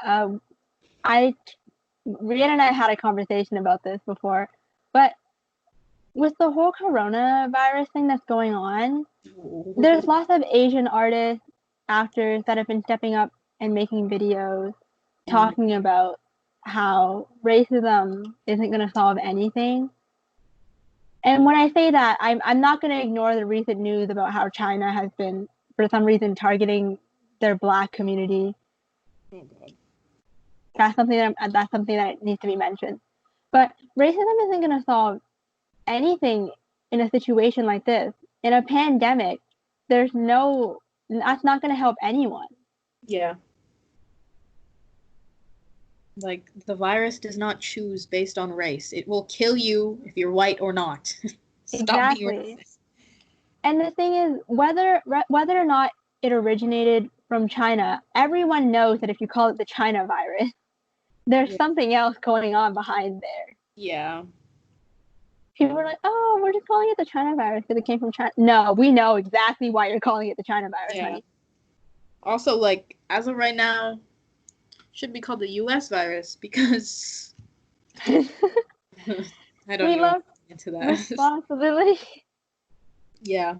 Rian and I had a conversation about this before, but with the whole coronavirus thing that's going on, there's lots of Asian artists, actors that have been stepping up and making videos talking about how racism isn't going to solve anything. And when I say that, I'm not going to ignore the recent news about how China has been, for some reason, targeting their Black community. Oh God. That's something that needs to be mentioned. But racism isn't going to solve anything in a situation like this. In a pandemic, that's not going to help anyone. Yeah. Like, the virus does not choose based on race. It will kill you if you're white or not. Stop being Exactly. racist. And the thing is, whether or not it originated from China, everyone knows that if you call it the China virus, there's something else going on behind there. Yeah. People are like, oh, we're just calling it the China virus because it came from China. No, we know exactly why you're calling it the China virus, honey. Also, like, as of right now, should be called the US virus because I don't We even love get into that. responsibility. Yeah.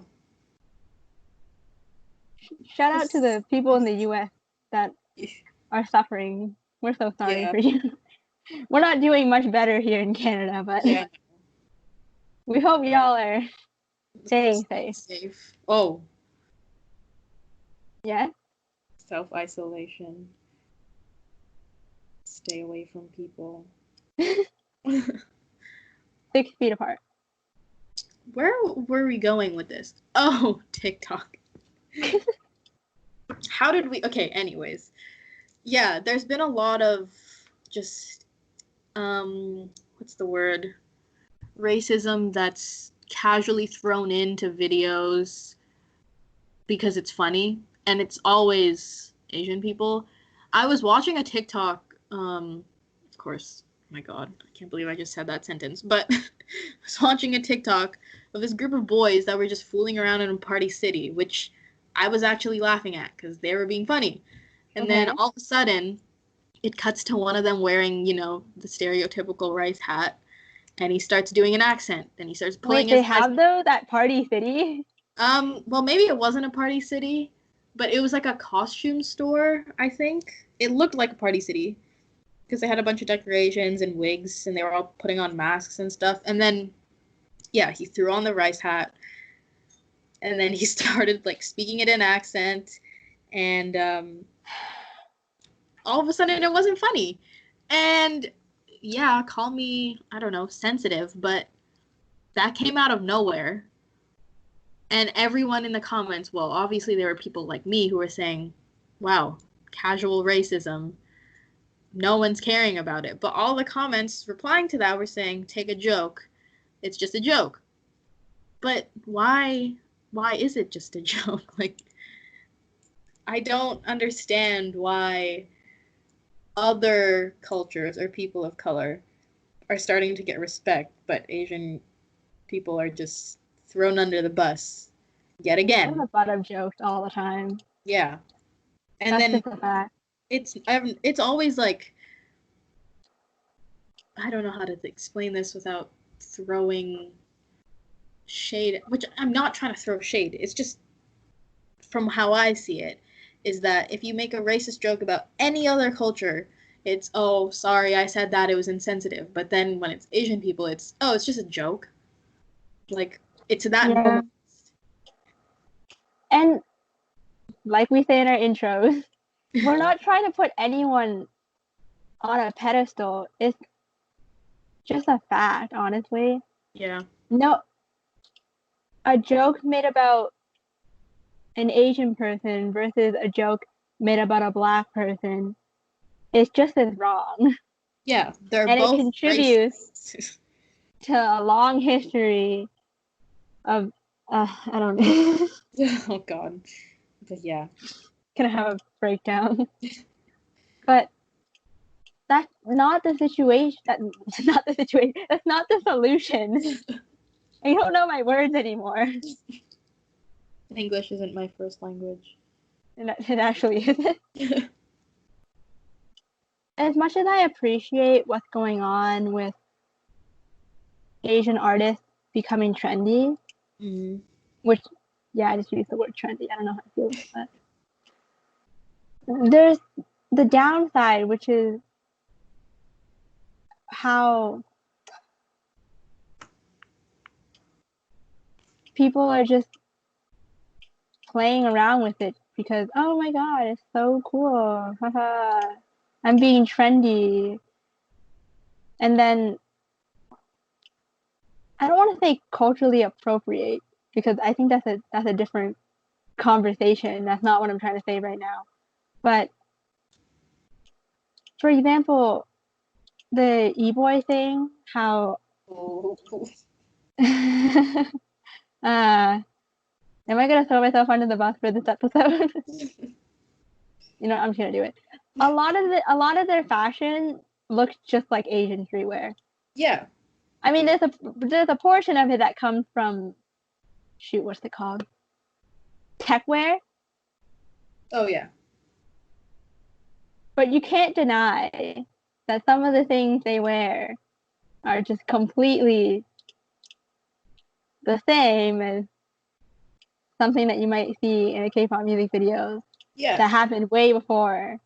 Shout out to the people in the US that are suffering. We're so sorry for you. We're not doing much better here in Canada, but we hope y'all are staying safe. Oh. Yeah. Self-isolation. Stay away from people. 6 feet apart. Where were we going with this? Oh, TikTok. How did we... Okay, anyways. Yeah, there's been a lot of just, what's the word? Racism that's casually thrown into videos because it's funny, and it's always Asian people. I was watching a TikTok, of course, my God, I can't believe I just said that sentence, but I was watching a TikTok of this group of boys that were just fooling around in a party city, which I was actually laughing at because they were being funny. And then all of a sudden, it cuts to one of them wearing, you know, the stereotypical rice hat, and he starts doing an accent, and he starts pulling his... Wait, they have those at Party City? Well, maybe it wasn't a party city, but it was like a costume store, I think. It looked like a party city because they had a bunch of decorations and wigs, and they were all putting on masks and stuff. And then, yeah, he threw on the rice hat, and then he started like speaking it in accent, and all of a sudden it wasn't funny. And yeah, call me, I don't know, sensitive, but that came out of nowhere. And everyone in the comments, well, obviously there were people like me who were saying, wow, casual racism. No one's caring about it. But all the comments replying to that were saying, take a joke. It's just a joke. But why is it just a joke? Like, I don't understand why other cultures or people of color are starting to get respect, but Asian people are just thrown under the bus yet again. I'm a butt of jokes all the time. Yeah. And That's then just a fact. it's always like, I don't know how to explain this without throwing shade, which I'm not trying to throw shade. It's just from how I see it, is that if you make a racist joke about any other culture, it's, oh, sorry, I said that, it was insensitive. But then when it's Asian people, it's, oh, it's just a joke. Like, it's that normal. And like we say in our intros, we're not trying to put anyone on a pedestal. It's just a fact, honestly. Yeah. No, a joke made about an Asian person versus a joke made about a black person is just as wrong. Yeah, they're And it both contributes racist. to a long history of, I don't know. Oh God. But yeah. Gonna have a breakdown. But that's not the situation. That's not the situation. That's not the solution. I don't know my words anymore. English isn't my first language. It actually isn't. As much as I appreciate what's going on with Asian artists becoming trendy, Mm-hmm. which, yeah, I just used the word trendy. I don't know how I feel about that. There's the downside, which is how people are just playing around with it because, oh my god, it's so cool. Haha. I'm being trendy. And then I don't want to say culturally appropriate because I think that's a different conversation. That's not what I'm trying to say right now. But for example, the e-boy thing, how Oh. am I gonna throw myself under the bus for this episode? I'm just gonna do it. A lot of their fashion looks just like Asian streetwear. Yeah. I mean, there's a portion of it that comes from, shoot, what's it called? Techwear. Oh yeah. But you can't deny that some of the things they wear are just completely the same as something that you might see in a K-pop music videos Yeah. that happened way before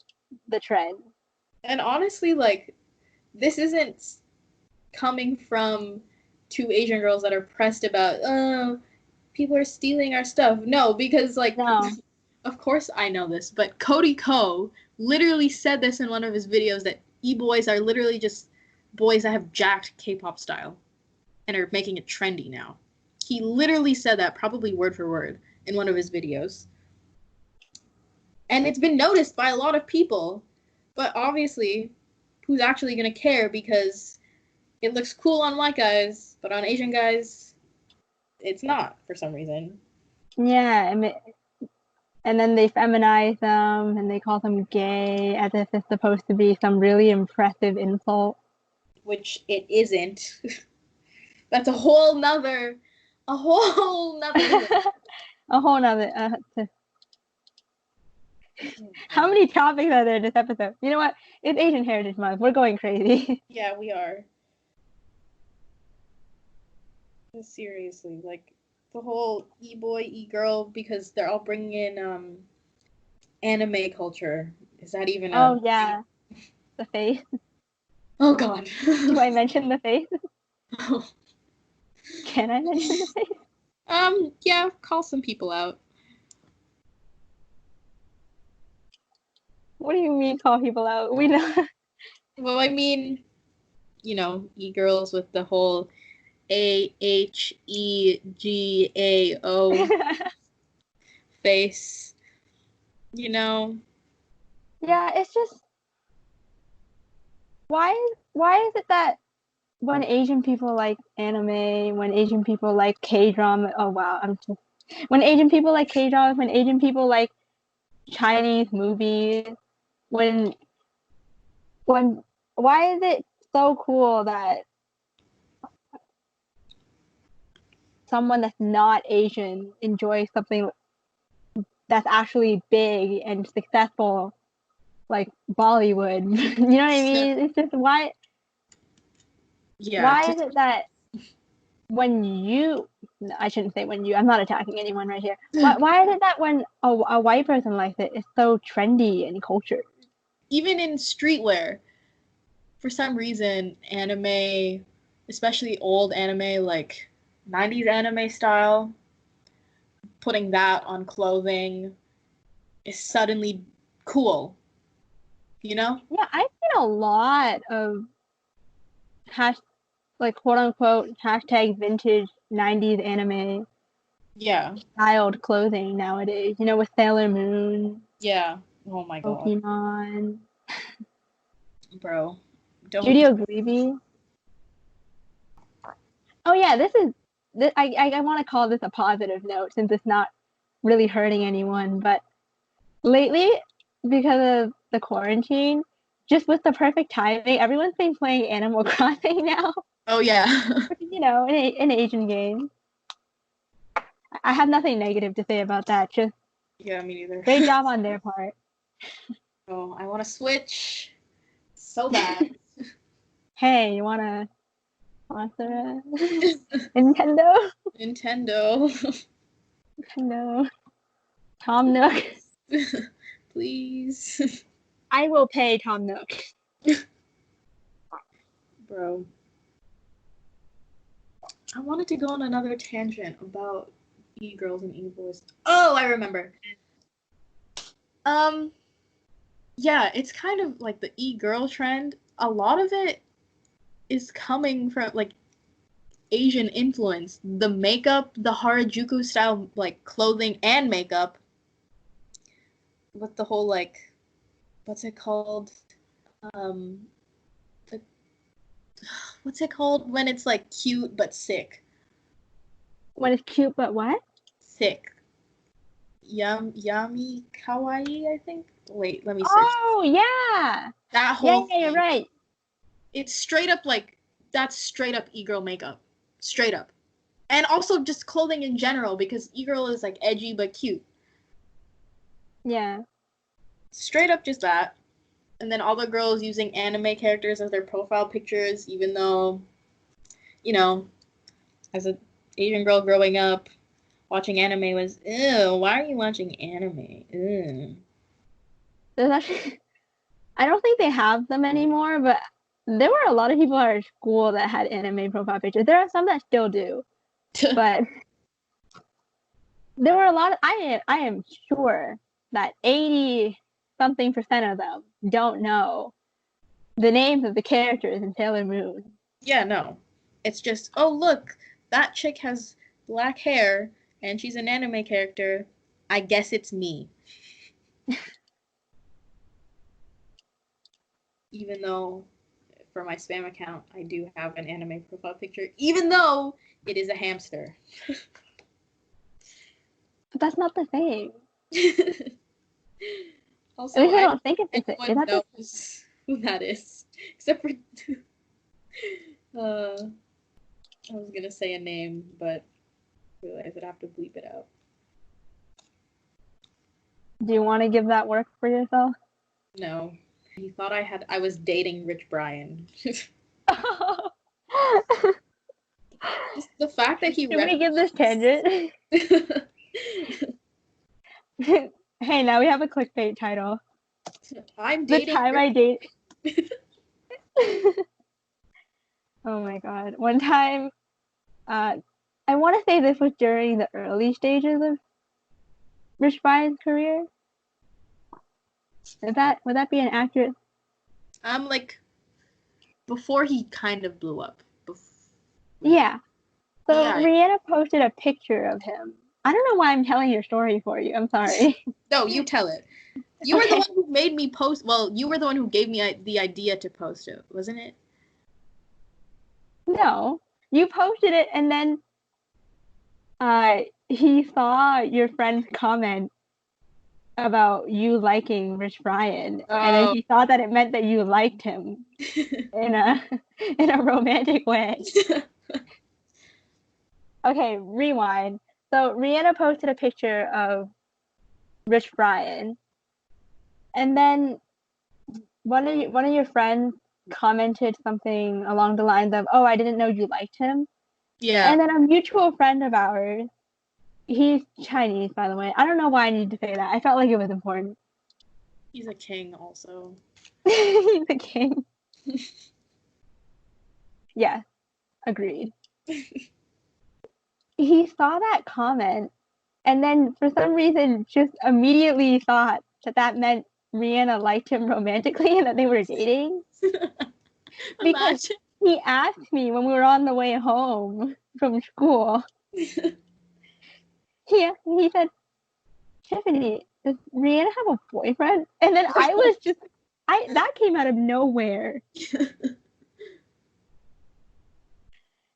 the trend. And honestly, like, this isn't coming from two Asian girls that are pressed about, oh, people are stealing our stuff. No, because, like, No. of course I know this, but Cody Ko literally said this in one of his videos that e-boys are literally just boys that have jacked K-pop style and are making it trendy now. He literally said that, probably word for word, in one of his videos. And it's been noticed by a lot of people, but obviously, who's actually going to care because it looks cool on white guys, but on Asian guys, it's not for some reason. Yeah, and then they feminize them and they call them gay as if it's supposed to be some really impressive insult. Which it isn't. That's a whole nother A whole nother. How many topics are there in this episode? You know what? It's Asian Heritage Month. We're going crazy. Yeah, we are. Seriously, like the whole e-boy, e-girl, because they're all bringing in anime culture. Is that even a? Oh yeah, the face. Oh God. Do I mention the face? Oh. Can I mention the face? Yeah, call some people out. What do you mean call people out? We know. Well, I mean, e-girls with the whole AHEGAO face. Yeah, it's just why is it that when Asian people like anime, when Asian people like K-drama, oh wow, when Asian people like K-dramas, when Asian people like Chinese movies, when why is it so cool that someone that's not Asian enjoys something that's actually big and successful like Bollywood? You know what I mean? It's just why Yeah. is it that when you I shouldn't say when you, I'm not attacking anyone right here. Why is it that when a white person likes it, it's so trendy and cultured? Even in streetwear, for some reason, anime, especially old anime, like 90s anime style, putting that on clothing is suddenly cool, you know? Yeah, I've seen a lot of like quote unquote hashtag vintage 90s anime Yeah. styled clothing nowadays. You know, with Sailor Moon, Yeah. Oh my god. Pokemon, Bro. Don't. Studio Ghibli. Oh yeah, I want to call this a positive note since it's not really hurting anyone. But lately, because of the quarantine, just with the perfect timing, everyone's been playing Animal Crossing now, Oh yeah. which is, an Asian game. I have nothing negative to say about that. Just Yeah, me neither. great job on their part. Oh, I want to switch so bad. Hey, you wanna sponsor Nintendo? Nintendo. Nintendo. Tom Nook. Please. I will pay Tom Nook. Bro. I wanted to go on another tangent about e-girls and e-boys. Oh, I remember. Um, yeah, it's kind of like the e-girl trend. A lot of it is coming from like Asian influence. The makeup, the Harajuku style like clothing and makeup with the whole like what's it called? Um the, what's it called when it's like cute but sick? When it's cute, but what? Sick. Yami kawaii, I think. Wait, let me search. Oh yeah, That yeah, whole yeah. You're thing. right. It's straight up like that's straight up e-girl makeup. Straight up. And also just clothing in general because e-girl is like edgy but cute. Yeah. Straight up just that. And then all the girls using anime characters as their profile pictures, even though, you know, as an Asian girl growing up, watching anime was, ew, why are you watching anime? Ew. There's actually, I don't think they have them anymore, but there were a lot of people at our school that had anime profile pictures. There are some that still do, but there were a lot of, I am sure that 80 something percent of them don't know the names of the characters in Sailor Moon. Yeah, no. It's just, oh, look, that chick has black hair and she's an anime character. I guess it's me. Even though for my spam account, I do have an anime profile picture, even though it is a hamster. But that's not the same. At Also, least I don't think it's the same. Is anyone that the knows who that is, except for I was gonna say a name, but I realized I'd have to bleep it out. Do you want to give that work for yourself? No, he thought I was dating Rich Brian. Just the fact that he Should we give this tangent? Hey, now we have a clickbait title. I'm The dating. time I date. Oh my god. One time, I want to say this was during the early stages of Rich Brian's career. Would that be an accurate? I'm like before he kind of blew up. Yeah. So Yeah. Rihanna posted a picture of him. I don't know why I'm telling your story for you. I'm sorry. No, you tell it. You were the Okay. one who made me post. Well, you were the one who gave me the idea to post it, wasn't it? No, you posted it, and then he saw your friend's comment about you liking Rich Brian, and then Oh. he thought that it meant that you liked him in a in a romantic way. Okay, rewind. So Rihanna posted a picture of Rich Brian, and then one of your friends commented something along the lines of, "Oh, I didn't know you liked him." Yeah. And then a mutual friend of ours, he's Chinese, by the way. I don't know why I need to say that. I felt like it was important. He's a king, also. He's a king. Yeah, agreed. He saw that comment and then for some reason just immediately thought that that meant Rihanna liked him romantically and that they were dating. Because Imagine. he asked me when we were on the way home from school. he said, Tiffany, does Rihanna have a boyfriend? And then I was just, that came out of nowhere.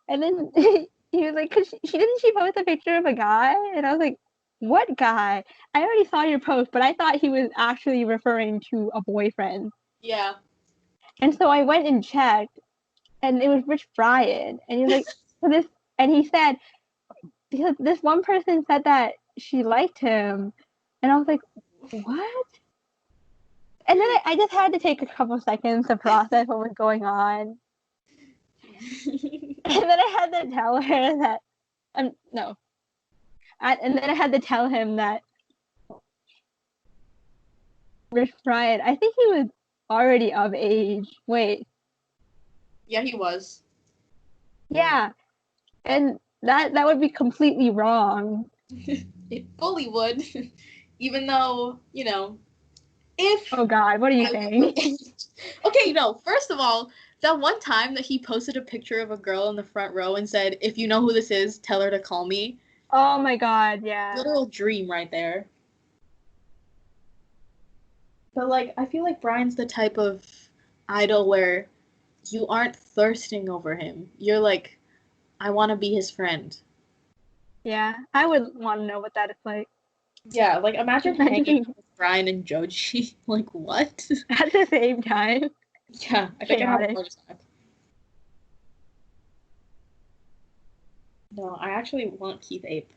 And then he was like, cause she didn't she post a picture of a guy? And I was like, what guy? I already saw your post, but I thought he was actually referring to a boyfriend. Yeah. And so I went and checked, and it was Rich Brian. And he was like, so this, and he said, because this one person said that she liked him. And I was like, what? And then I just had to take a couple seconds to process what was going on. And then I had to tell her that, no. And then I had to tell him that Rich Brian, I think he was already of age. Wait. Yeah, he was. Yeah. And that would be completely wrong. It fully would. Even though, if... Oh, God, what are you saying? Okay, no, first of all, that one time that he posted a picture of a girl in the front row and said, if you know who this is, tell her to call me. Oh, my God, yeah. Literal dream right there. But, I feel like Brian's the type of idol where you aren't thirsting over him. You're like, I want to be his friend. Yeah, I would want to know what that is like. Yeah, imagine hanging out with Brian and Joji. What? At the same time. Yeah, I think I have a heart attack. No, I actually want Keith Ape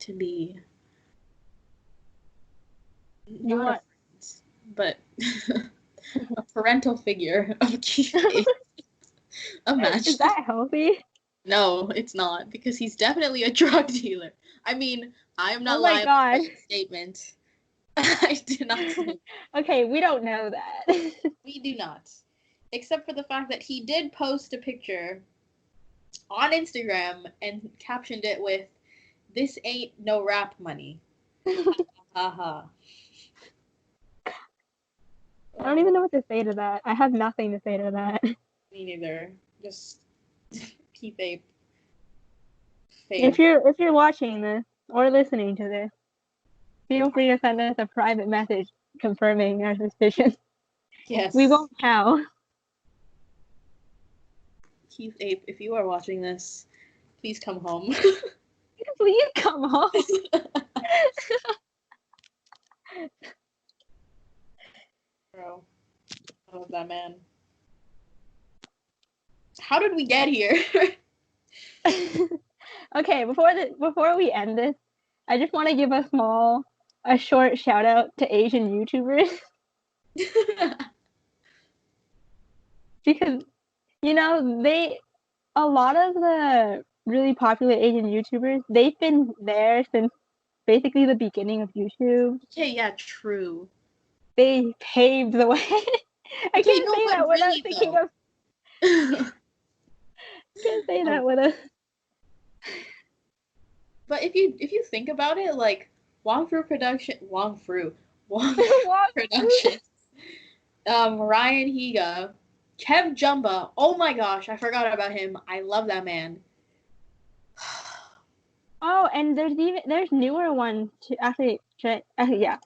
to be not a friend, but a parental figure of Keith Ape. Imagine. Is that healthy? No, it's not, because he's definitely a drug dealer. I mean, I am not lying on that statement. I do not say. Okay, we don't know that. We do not. Except for the fact that he did post a picture on Instagram and captioned it with, "This ain't no rap money." Haha. I don't even know what to say to that. I have nothing to say to that. Me neither. Just Keith Ape. If you're watching this or listening to this, feel free to send us a private message confirming our suspicions. Yes. We won't tell. Keith Ape, if you are watching this, please come home. Please come home. Bro, I love that man. How did we get here? Okay, before we end this, I just want to give a short shout out to Asian YouTubers. Because, a lot of the really popular Asian YouTubers, they've been there since basically the beginning of YouTube. Okay, yeah, true. They paved the way. I can't say that without thinking of. Can't say that without. But if you think about it, Wong Fu Production, Ryan Higa, Kev Jumba. Oh my gosh, I forgot about him. I love that man. Oh, and there's newer ones too. Actually, yeah,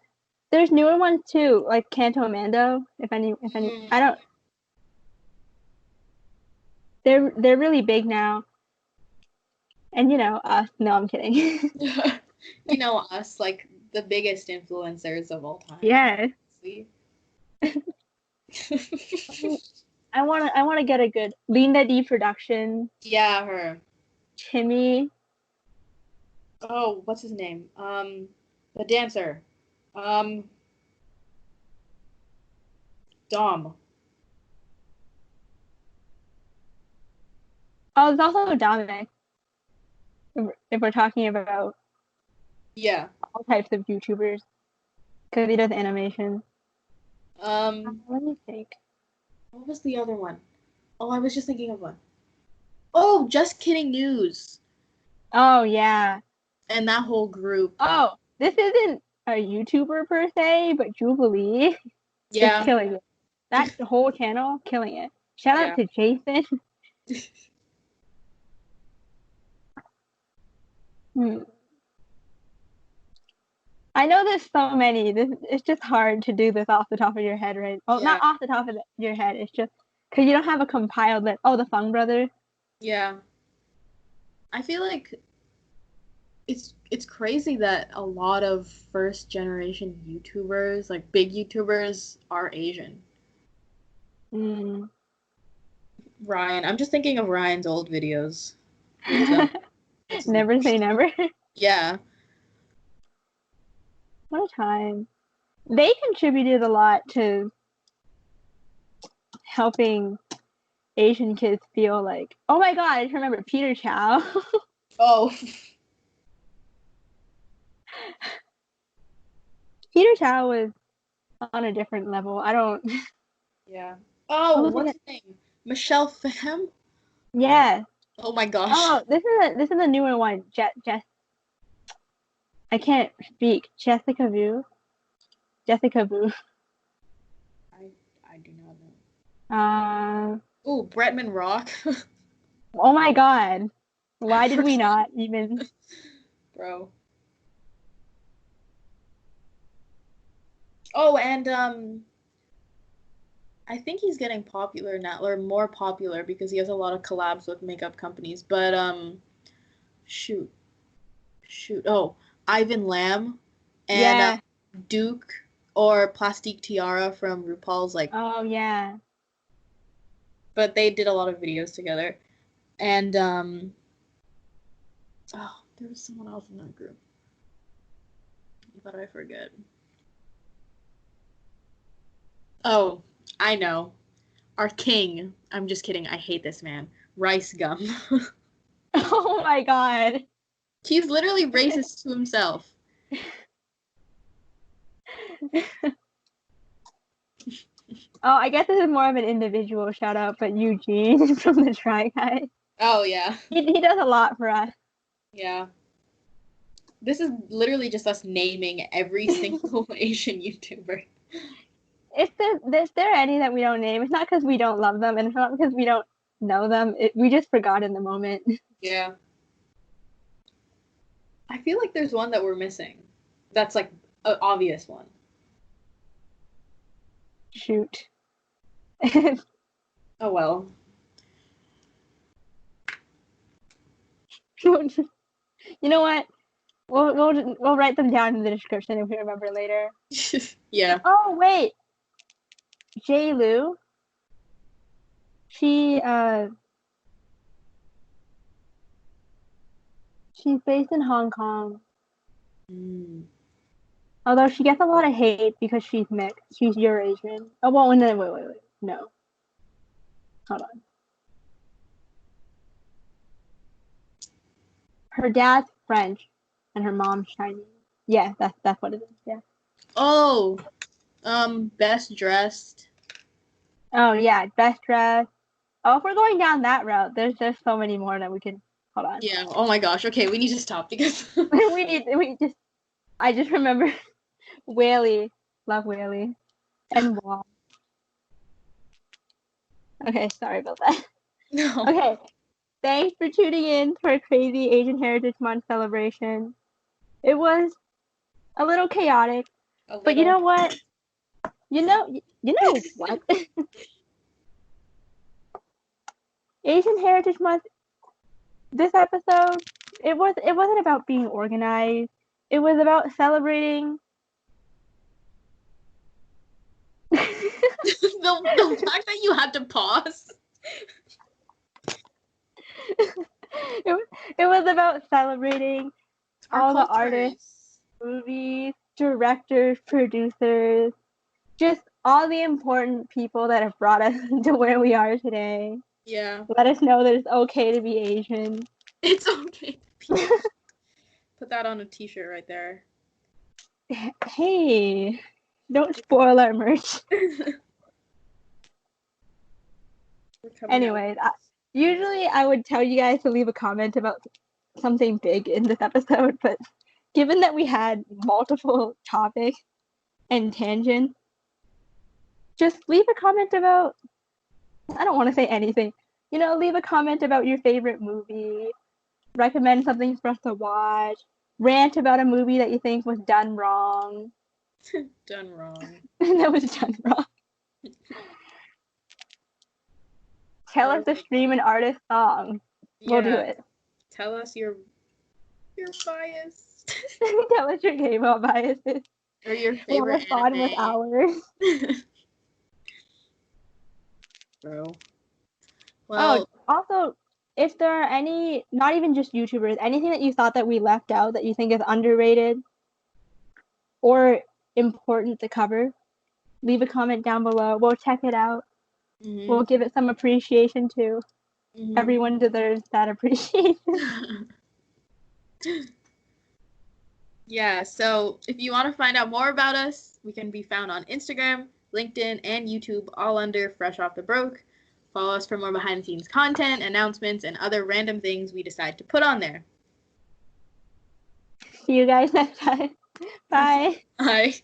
there's newer ones too, like Canto Mando. If any, I don't. They're really big now. And us. No, I'm kidding. Us, the biggest influencers of all time. Yes. I wanna get a good Linda D production. Yeah, her. Timmy. Oh, what's his name? The dancer. Dom. Oh, there's also Dominic. If we're talking about all types of YouTubers, because he does animation. Let me think. What was the other one? Oh, I was just thinking of one. Oh, Just Kidding News. Oh yeah. And that whole group. Oh, this isn't a YouTuber per se, but Jubilee is killing it. That whole channel, killing it. Shout out to Jason. I know there's so many. It's just hard to do this off the top of your head, right? Oh, Yeah. not off the top of your head. It's just because you don't have a compiled list. Oh, the Fung Brothers. Yeah. I feel like it's crazy that a lot of first generation YouTubers, like big YouTubers, are Asian. Mm. Ryan, I'm just thinking of Ryan's old videos with what's his name? Never say never. Yeah. What a time. They contributed a lot to helping Asian kids feel like, oh my god, I just remember Peter Chow. Oh. Peter Chow was on a different level. I don't. Yeah. I Oh, was what's gonna. his name? Michelle Pham? Yeah. Oh my gosh. Oh, this is a newer one. I can't speak. Jessica Vu. Jessica Vu. I I do not know. Uh. Oh, Bretman Rock. Oh my god. Why did we not even? Bro. Oh, and I think he's getting popular now, or more popular because he has a lot of collabs with makeup companies. But shoot, shoot. Oh, Ivan Lam and Yeah. Duke or Plastique Tiara from RuPaul's like, Oh yeah. but they did a lot of videos together. And oh, there was someone else in that group. But I forget. Oh, I know. Our king. I'm just kidding. I hate this man. Rice Gum. Oh my god. He's literally racist to himself. Oh, I guess this is more of an individual shout out, but Eugene from the Try Guys. Oh yeah. He does a lot for us. Yeah. This is literally just us naming every single Asian YouTuber. If there any that we don't name, it's not because we don't love them, and it's not because we don't know them. We just forgot in the moment. Yeah. I feel like there's one that we're missing. That's like an obvious one. Shoot. Oh well. You know what? We'll write them down in the description if we remember later. Yeah. Oh wait, J. Lu. She she's based in Hong Kong. Mm. Although she gets a lot of hate because she's mixed. She's Eurasian. Oh well, no, wait. No, hold on. Her dad's French, and her mom's Chinese. Yeah, that's what it is. Yeah. Oh, best dressed. Oh yeah, best dress. Oh, if we're going down that route, there's so many more that we can. Hold on. Yeah. Oh my gosh. Okay, we need to stop because. I just remember Whaley. Love Whaley. And Wall. Okay, sorry about that. No. Okay, thanks for tuning in to our crazy Asian Heritage Month celebration. It was a little chaotic, A but you little. know what? You know what? Asian Heritage Month. This episode, it wasn't about being organized. It was about celebrating. The fact that you had to pause. It was about celebrating Our all the artists, cultures. movies, directors, producers, just all the important people that have brought us to where we are today. Yeah. Let us know that it's okay to be Asian. It's okay. Put that on a t-shirt right there. Hey, don't spoil our merch. Anyways, usually I would tell you guys to leave a comment about something big in this episode, but given that we had multiple topics and tangents, just leave a comment about, I don't want to say anything. Leave a comment about your favorite movie, recommend something for us to watch, rant about a movie that you think was done wrong. Done wrong. That was done wrong. Tell us to stream an artist song. We'll do it. Tell us your bias. Tell us your K-pop biases. Or your We'll favorite respond anime. with ours. Bro. Well, also, if there are any, not even just YouTubers, anything that you thought that we left out that you think is underrated or important to cover, leave a comment down below. We'll check it out. We'll give it some appreciation too. Everyone deserves that appreciation. Yeah, so if you want to find out more about us, we can be found on Instagram, LinkedIn, and YouTube, all under Fresh Off the Broke. Follow us for more behind-the-scenes content, announcements, and other random things we decide to put on there. See you guys next time. Bye. Bye.